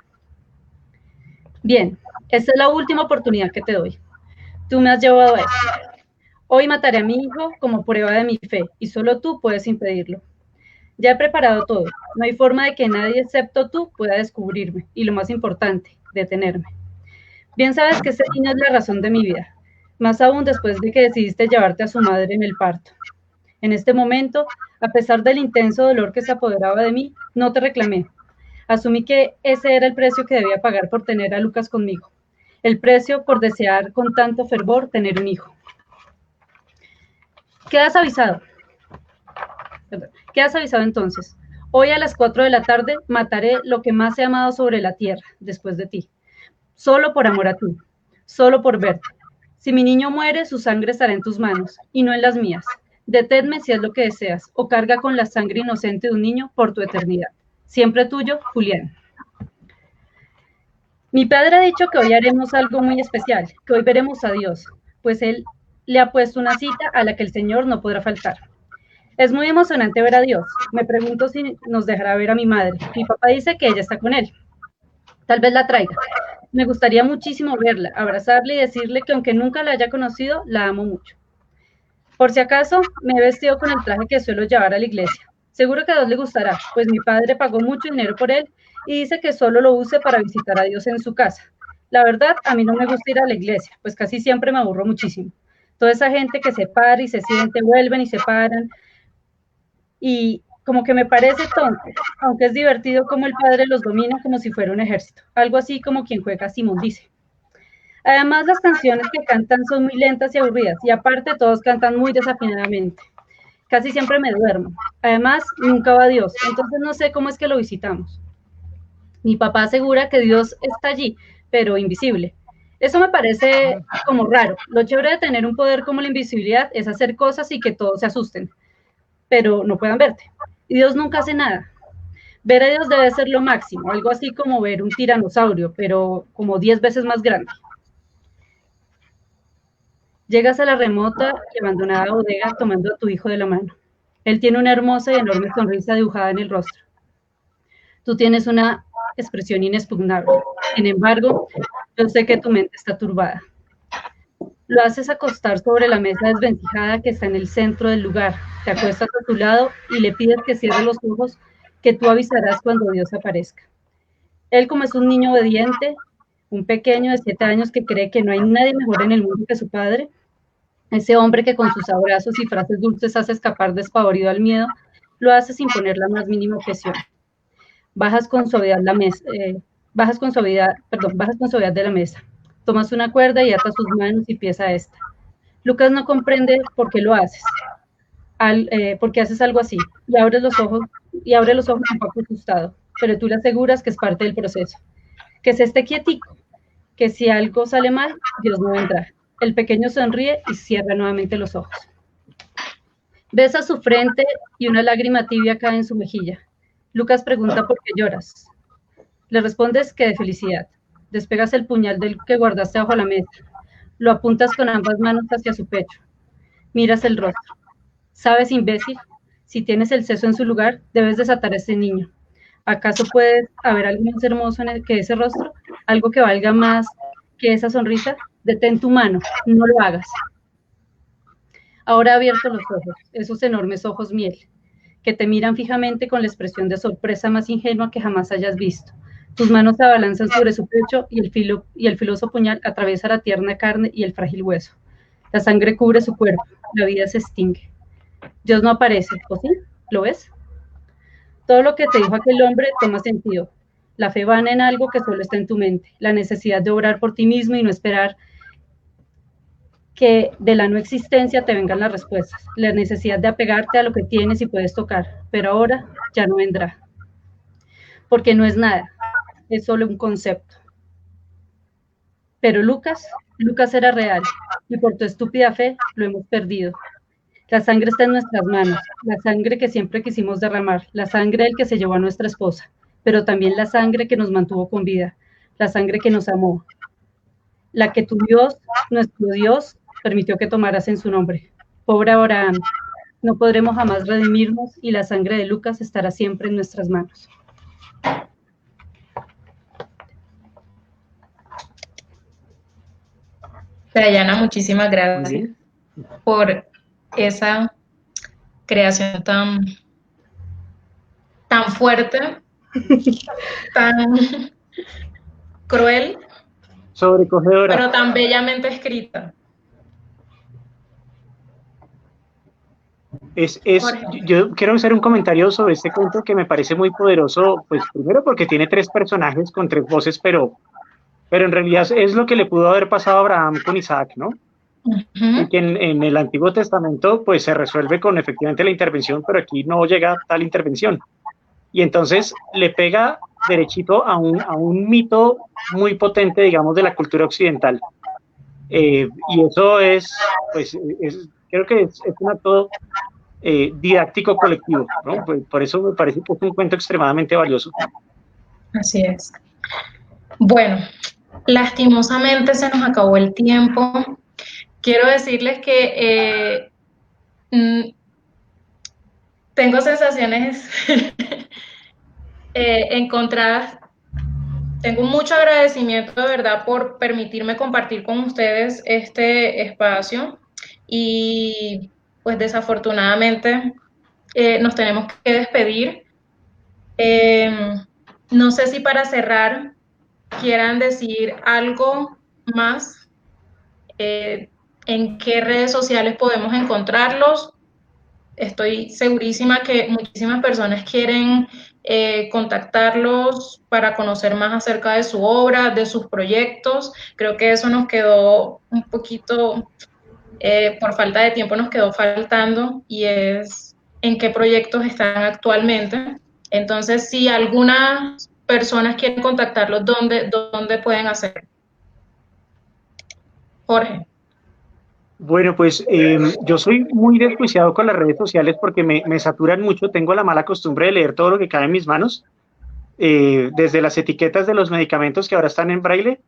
Bien, esta es la última oportunidad que te doy. Tú me has llevado a esto. Hoy mataré a mi hijo como prueba de mi fe, y solo tú puedes impedirlo. Ya he preparado todo. No hay forma de que nadie excepto tú pueda descubrirme, y lo más importante, detenerme. Bien sabes que ese niño es la razón de mi vida, más aún después de que decidiste llevarte a su madre en el parto. En este momento, a pesar del intenso dolor que se apoderaba de mí, no te reclamé. Asumí que ese era el precio que debía pagar por tener a Lucas conmigo, el precio por desear con tanto fervor tener un hijo. Quedas avisado. Quedas avisado entonces. Hoy a las 4 de la tarde mataré lo que más he amado sobre la tierra después de ti. Solo por amor a ti. Solo por verte. Si mi niño muere, su sangre estará en tus manos y no en las mías. Deténme si es lo que deseas o carga con la sangre inocente de un niño por tu eternidad. Siempre tuyo, Julián. Mi padre ha dicho que hoy haremos algo muy especial, que hoy veremos a Dios, pues él le ha puesto una cita a la que el Señor no podrá faltar. Es muy emocionante ver a Dios. Me pregunto si nos dejará ver a mi madre. Mi papá dice que ella está con él. Tal vez la traiga. Me gustaría muchísimo verla, abrazarla y decirle que aunque nunca la haya conocido, la amo mucho. Por si acaso, me he vestido con el traje que suelo llevar a la iglesia. Seguro que a Dios le gustará, pues mi padre pagó mucho dinero por él y dice que solo lo use para visitar a Dios en su casa. La verdad, a mí no me gusta ir a la iglesia, pues casi siempre me aburro muchísimo. Toda esa gente que se para y se siente, vuelven y se paran, y como que me parece tonto, aunque es divertido como el padre los domina como si fuera un ejército, algo así como quien juega Simón dice. Además, las canciones que cantan son muy lentas y aburridas, y aparte todos cantan muy desafinadamente. Casi siempre me duermo. Además, nunca va Dios, entonces no sé cómo es que lo visitamos. Mi papá asegura que Dios está allí, pero invisible. Eso me parece como raro. Lo chévere de tener un poder como la invisibilidad es hacer cosas y que todos se asusten, pero no puedan verte. Y Dios nunca hace nada. Ver a Dios debe ser lo máximo, algo así como ver un tiranosaurio, pero como 10 veces más grande. Llegas a la remota y abandonada bodega tomando a tu hijo de la mano. Él tiene una hermosa y enorme sonrisa dibujada en el rostro. Tú tienes una expresión inexpugnable. Sin embargo, yo sé que tu mente está turbada. Lo haces acostar sobre la mesa desvencijada que está en el centro del lugar. Te acuestas a tu lado y le pides que cierre los ojos, que tú avisarás cuando Dios aparezca. Él, como es un niño obediente, un pequeño de 7 años que cree que no hay nadie mejor en el mundo que su padre, ese hombre que con sus abrazos y frases dulces hace escapar despavorido al miedo, lo hace sin poner la más mínima objeción. Bajas con suavidad bajas con suavidad de la mesa. Tomas una cuerda y atas sus manos y pies a esta. Lucas no comprende por qué lo haces, porque haces algo así, y abre los ojos un poco asustado, pero tú le aseguras que es parte del proceso, que se esté quietico, que si algo sale mal, Dios no vendrá. El pequeño sonríe y cierra nuevamente los ojos. Besa su frente y una lágrima tibia cae en su mejilla. Lucas pregunta por qué lloras. Le respondes que de felicidad. Despegas el puñal del que guardaste bajo la mesa. Lo apuntas con ambas manos hacia su pecho. Miras el rostro. ¿Sabes, imbécil? Si tienes el seso en su lugar, debes desatar a ese niño. ¿Acaso puede haber algo más hermoso que ese rostro? ¿Algo que valga más que esa sonrisa? Detén tu mano, no lo hagas. Ahora ha abierto los ojos, esos enormes ojos miel, que te miran fijamente con la expresión de sorpresa más ingenua que jamás hayas visto. Tus manos se abalanzan sobre su pecho y el filoso puñal atraviesa la tierna carne y el frágil hueso. La sangre cubre su cuerpo, la vida se extingue. Dios no aparece, ¿o sí? ¿Lo ves? Todo lo que te dijo aquel hombre toma sentido. La fe vana en algo que solo está en tu mente, la necesidad de obrar por ti mismo y no esperar que de la no existencia te vengan las respuestas, la necesidad de apegarte a lo que tienes y puedes tocar, pero ahora ya no vendrá, porque no es nada, es solo un concepto. Pero Lucas era real, y por tu estúpida fe lo hemos perdido. La sangre está en nuestras manos, la sangre que siempre quisimos derramar, la sangre del que se llevó a nuestra esposa, pero también la sangre que nos mantuvo con vida, la sangre que nos amó, la que tu Dios, nuestro Dios, permitió que tomaras en su nombre. Pobre Abraham, no podremos jamás redimirnos y la sangre de Lucas estará siempre en nuestras manos. Dayana, muchísimas gracias por esa creación tan fuerte, tan cruel, Sobrecogedora. pero tan bellamente escrita. Yo quiero hacer un comentario sobre este cuento que me parece muy poderoso, pues primero porque tiene 3 personajes con 3 voces, pero en realidad es lo que le pudo haber pasado a Abraham con Isaac, ¿no? Y que en el Antiguo Testamento pues se resuelve con efectivamente la intervención, pero aquí no llega tal intervención. Y entonces le pega derechito a un mito muy potente, digamos, de la cultura occidental. Y eso pues, creo que es un acto didáctico colectivo, ¿no? Pues por eso me parece que es un cuento extremadamente valioso. Así es. Bueno, lastimosamente se nos acabó el tiempo. Quiero decirles que tengo sensaciones encontradas. Tengo mucho agradecimiento de verdad por permitirme compartir con ustedes este espacio y pues desafortunadamente nos tenemos que despedir. No sé si para cerrar quieran decir algo más, en qué redes sociales podemos encontrarlos. Estoy segurísima que muchísimas personas quieren contactarlos para conocer más acerca de su obra, de sus proyectos. Creo que eso nos quedó un poquito, por falta de tiempo nos quedó faltando, y es en qué proyectos están actualmente. Entonces, si algunas personas quieren contactarlos, ¿dónde pueden hacerlo? Jorge. Bueno, pues yo soy muy desjuiciado con las redes sociales porque me saturan mucho. Tengo la mala costumbre de leer todo lo que cae en mis manos, desde las etiquetas de los medicamentos que ahora están en braille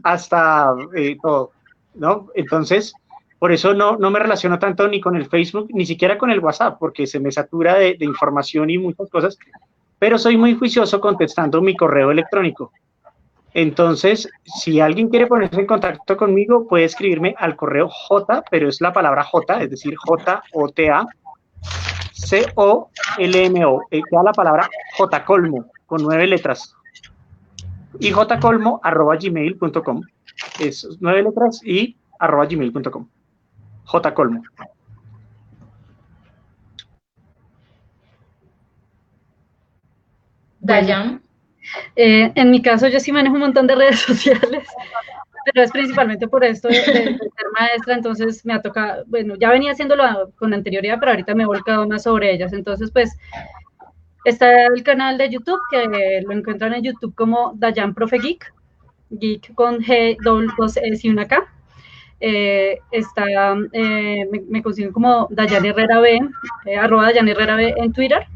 hasta todo, ¿no? Entonces, por eso no me relaciono tanto ni con el Facebook, ni siquiera con el WhatsApp, porque se me satura de información y muchas cosas, pero soy muy juicioso contestando mi correo electrónico. Entonces, si alguien quiere ponerse en contacto conmigo, puede escribirme al correo J, pero es la palabra J, es decir, J-O-T-A, C-O-L-M-O, queda la palabra jcolmo, con 9 letras. Y jcolmo@gmail.com. Es 9 letras y @gmail.com. Jcolmo. Dayan. En mi caso, yo sí manejo un montón de redes sociales, pero es principalmente por esto de ser maestra, entonces me ha tocado, bueno, ya venía haciéndolo con anterioridad, pero ahorita me he volcado más sobre ellas. Entonces, pues, está el canal de YouTube, que lo encuentran en YouTube como Dayan Profe Geek, Geek con G, dos S y una K. Me consiguen como Dayan Herrera B, @Dayan Herrera B en Twitter,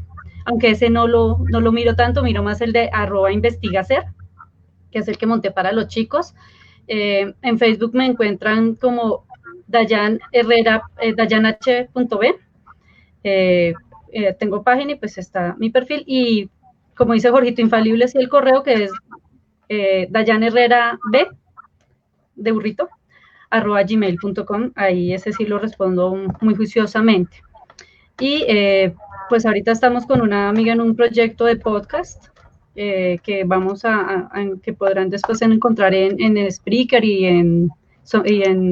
aunque ese no lo miro tanto, miro más el de @investigacer, que es el que monté para los chicos. En Facebook me encuentran como Dayan Herrera, DayanH.b. Tengo página y pues está mi perfil, y como dice Jorgito Infalible, sí, el correo, que es Dayan Herrera B de burrito @gmail.com. Ahí ese sí lo respondo muy juiciosamente. Y pues ahorita estamos con una amiga en un proyecto de podcast que vamos que podrán después encontrar en Spreaker y en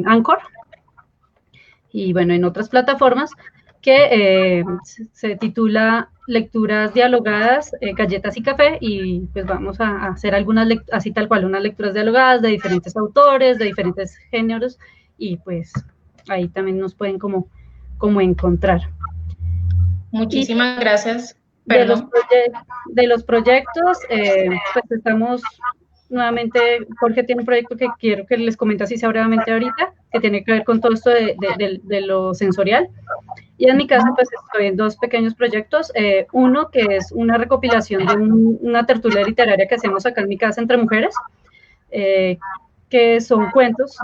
Anchor, y bueno, en otras plataformas, que se titula Lecturas Dialogadas, Galletas y Café, y pues vamos a hacer algunas, así tal cual, unas lecturas dialogadas de diferentes autores, de diferentes géneros, y pues ahí también nos pueden como encontrar. Muchísimas gracias. De los proyectos, pues estamos nuevamente, Jorge tiene un proyecto que quiero que les comente así brevemente ahorita, que tiene que ver con todo esto de lo sensorial. Y en mi caso, pues estoy en 2 pequeños proyectos. Uno que es una recopilación de una tertulia literaria que hacemos acá en mi casa entre mujeres, que son cuentos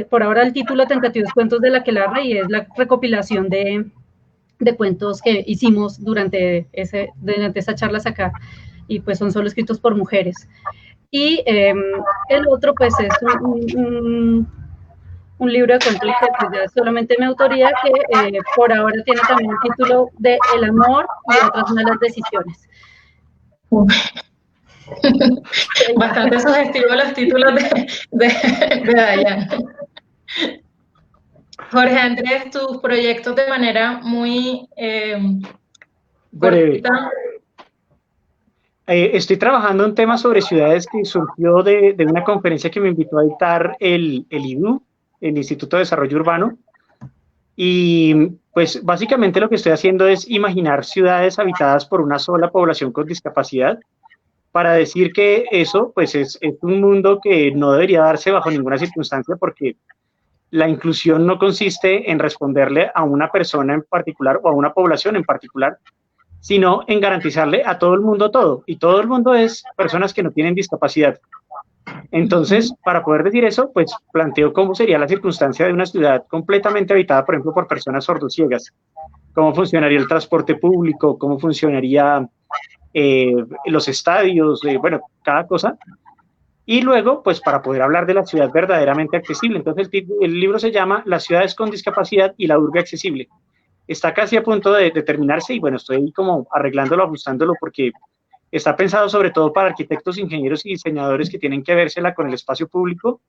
por ahora el título tentativo es Cuentos de la Aquelarre, y es la recopilación de cuentos que hicimos durante esas charlas acá, y pues son solo escritos por mujeres. Y el otro pues es un libro de cuentos que pues, ya es solamente mi autoría, que por ahora tiene también el título de El amor y otras malas decisiones. Bastante sugestivos los títulos de Dayan. Jorge Andrés, tus proyectos de manera muy breve. cortita. Estoy trabajando un tema sobre ciudades que surgió de una conferencia que me invitó a dictar el IDU, el Instituto de Desarrollo Urbano. Y pues básicamente lo que estoy haciendo es imaginar ciudades habitadas por una sola población con discapacidad, para decir que eso pues es un mundo que no debería darse bajo ninguna circunstancia, porque la inclusión no consiste en responderle a una persona en particular o a una población en particular, sino en garantizarle a todo el mundo todo, y todo el mundo es personas que no tienen discapacidad. Entonces, para poder decir eso, pues planteo cómo sería la circunstancia de una ciudad completamente habitada, por ejemplo, por personas sordociegas. Cómo funcionaría el transporte público, cómo funcionaría los estadios, bueno, cada cosa. Y luego, pues para poder hablar de la ciudad verdaderamente accesible. Entonces, el libro se llama Las ciudades con discapacidad y la urbe accesible. Está casi a punto de terminarse y bueno, estoy como arreglándolo, ajustándolo, porque está pensado sobre todo para arquitectos, ingenieros y diseñadores que tienen que vérsela con el espacio público,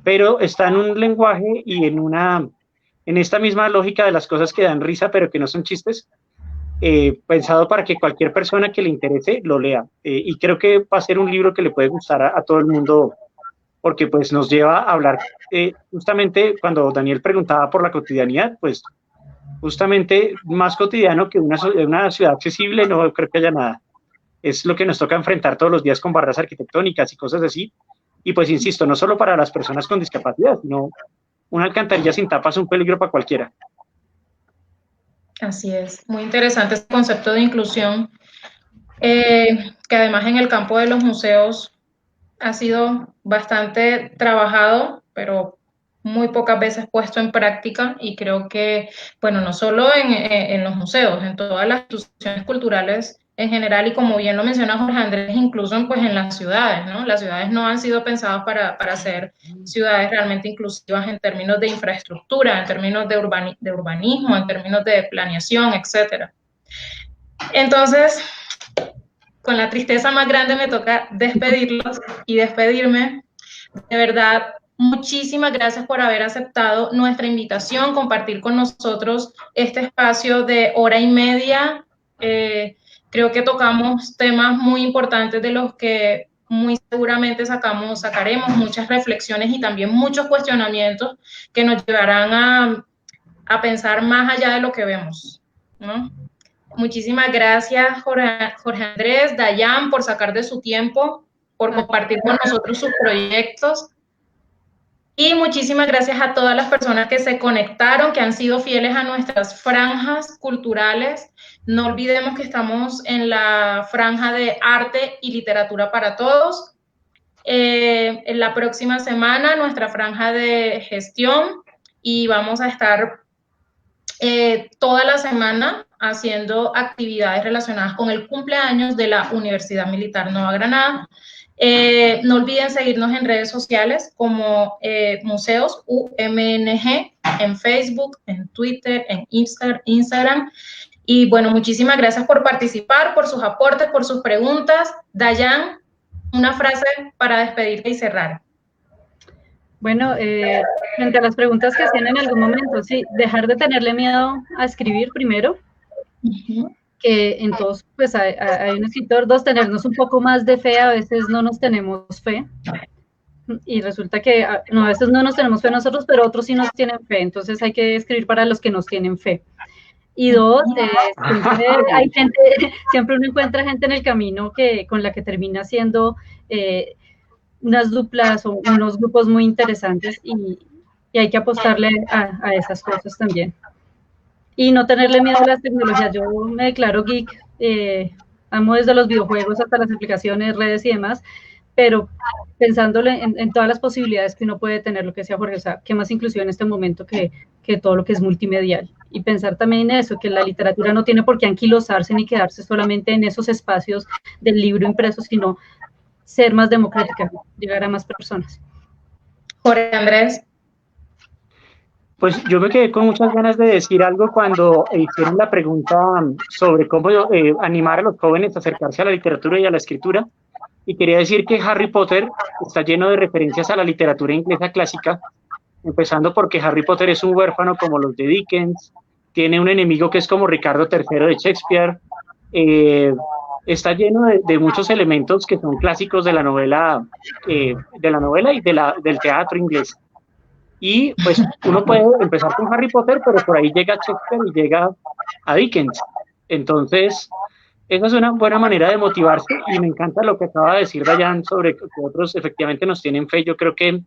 pero está en un lenguaje y en esta misma lógica de las cosas que dan risa pero que no son chistes, pensado para que cualquier persona que le interese lo lea. Y creo que va a ser un libro que le puede gustar a todo el mundo, porque pues nos lleva a hablar, justamente cuando Daniel preguntaba por la cotidianidad, pues justamente más cotidiano que una ciudad accesible no creo que haya nada. Es lo que nos toca enfrentar todos los días con barreras arquitectónicas y cosas así. Y pues insisto, no solo para las personas con discapacidad, sino una alcantarilla sin tapa es un peligro para cualquiera. Así es, muy interesante este concepto de inclusión, que además en el campo de los museos ha sido bastante trabajado, pero muy pocas veces puesto en práctica, y creo que, bueno, no solo en los museos, en todas las instituciones culturales en general, y como bien lo menciona Jorge Andrés, incluso pues en las ciudades, ¿no? Las ciudades no han sido pensadas para ser ciudades realmente inclusivas en términos de infraestructura, en términos de urbanismo, en términos de planeación, etcétera. Entonces, con la tristeza más grande me toca despedirlos y despedirme. De verdad, muchísimas gracias por haber aceptado nuestra invitación, compartir con nosotros este espacio de hora y media. Creo que tocamos temas muy importantes de los que muy seguramente sacaremos muchas reflexiones y también muchos cuestionamientos que nos llevarán a pensar más allá de lo que vemos, ¿no? Muchísimas gracias, Jorge Andrés, Dayan, por sacar de su tiempo, por compartir con nosotros sus proyectos. Y muchísimas gracias a todas las personas que se conectaron, que han sido fieles a nuestras franjas culturales. No olvidemos que estamos en la franja de arte y literatura para todos. En la próxima semana, nuestra franja de gestión, y vamos a estar toda la semana haciendo actividades relacionadas con el cumpleaños de la Universidad Militar Nueva Granada. No olviden seguirnos en redes sociales como Museos UMNG, en Facebook, en Twitter, en Instagram. Y bueno, muchísimas gracias por participar, por sus aportes, por sus preguntas. Dayan, una frase para despedirte y cerrar. Bueno, frente a las preguntas que hacían en algún momento, sí, dejar de tenerle miedo a escribir primero, que en todos, pues hay un escritor, dos, tenernos un poco más de fe, a veces no nos tenemos fe, y resulta que no, a veces no nos tenemos fe nosotros, pero otros sí nos tienen fe, entonces hay que escribir para los que nos tienen fe. Y dos, siempre hay gente, siempre uno encuentra gente en el camino con la que termina siendo unas duplas o unos grupos muy interesantes, y hay que apostarle a esas cosas también. Y no tenerle miedo a las tecnologías. Yo me declaro geek, amo desde los videojuegos hasta las aplicaciones, redes y demás, pero pensándole en todas las posibilidades que uno puede tener, lo que decía Jorge, o sea, qué más inclusivo en este momento que todo lo que es multimedial. Y pensar también en eso, que la literatura no tiene por qué anquilosarse ni quedarse solamente en esos espacios del libro impreso, sino ser más democrática, llegar a más personas. Jorge Andrés. Pues yo me quedé con muchas ganas de decir algo cuando hicieron la pregunta sobre cómo animar a los jóvenes a acercarse a la literatura y a la escritura. Y quería decir que Harry Potter está lleno de referencias a la literatura inglesa clásica, empezando porque Harry Potter es un huérfano como los de Dickens, tiene un enemigo que es como Ricardo III de Shakespeare, está lleno de muchos elementos que son clásicos de la novela y del teatro inglés. Y pues uno puede empezar con Harry Potter, pero por ahí llega Shakespeare y llega a Dickens. Entonces, esa es una buena manera de motivarse y me encanta lo que acaba de decir Dayan sobre que otros efectivamente nos tienen fe. Yo creo que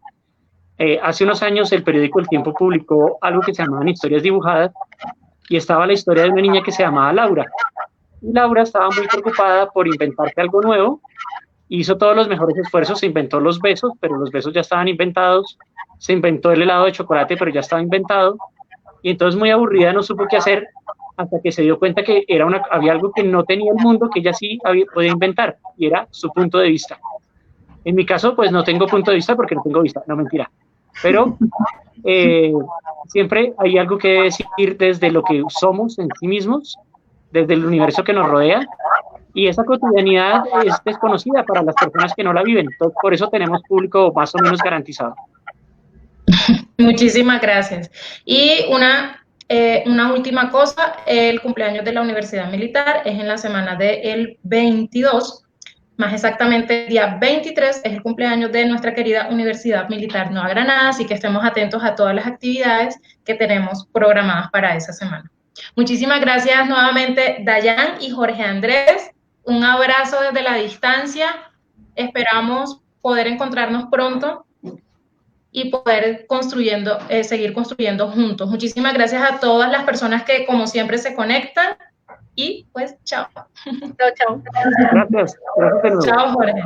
hace unos años el periódico El Tiempo publicó algo que se llamaban historias dibujadas y estaba la historia de una niña que se llamaba Laura. Y Laura estaba muy preocupada por inventarse algo nuevo, hizo todos los mejores esfuerzos, se inventó los besos, pero los besos ya estaban inventados, se inventó el helado de chocolate, pero ya estaba inventado, y entonces muy aburrida no supo qué hacer hasta que se dio cuenta que había algo que no tenía el mundo, que ella sí podía inventar, y era su punto de vista. En mi caso, pues no tengo punto de vista porque no tengo vista, no, mentira, pero siempre hay algo que decir desde lo que somos en sí mismos, desde el universo que nos rodea, y esa cotidianidad es desconocida para las personas que no la viven. Entonces, por eso tenemos público más o menos garantizado. Muchísimas gracias. Y una última cosa, el cumpleaños de la Universidad Militar es en la semana del 22, más exactamente el día 23 es el cumpleaños de nuestra querida Universidad Militar Nueva Granada, así que estemos atentos a todas las actividades que tenemos programadas para esa semana. Muchísimas gracias nuevamente, Dayan y Jorge Andrés. Un abrazo desde la distancia. Esperamos poder encontrarnos pronto y poder seguir construyendo juntos. Muchísimas gracias a todas las personas que, como siempre, se conectan. Y pues, chao. Chao, chao. Gracias. Chao, Jorge.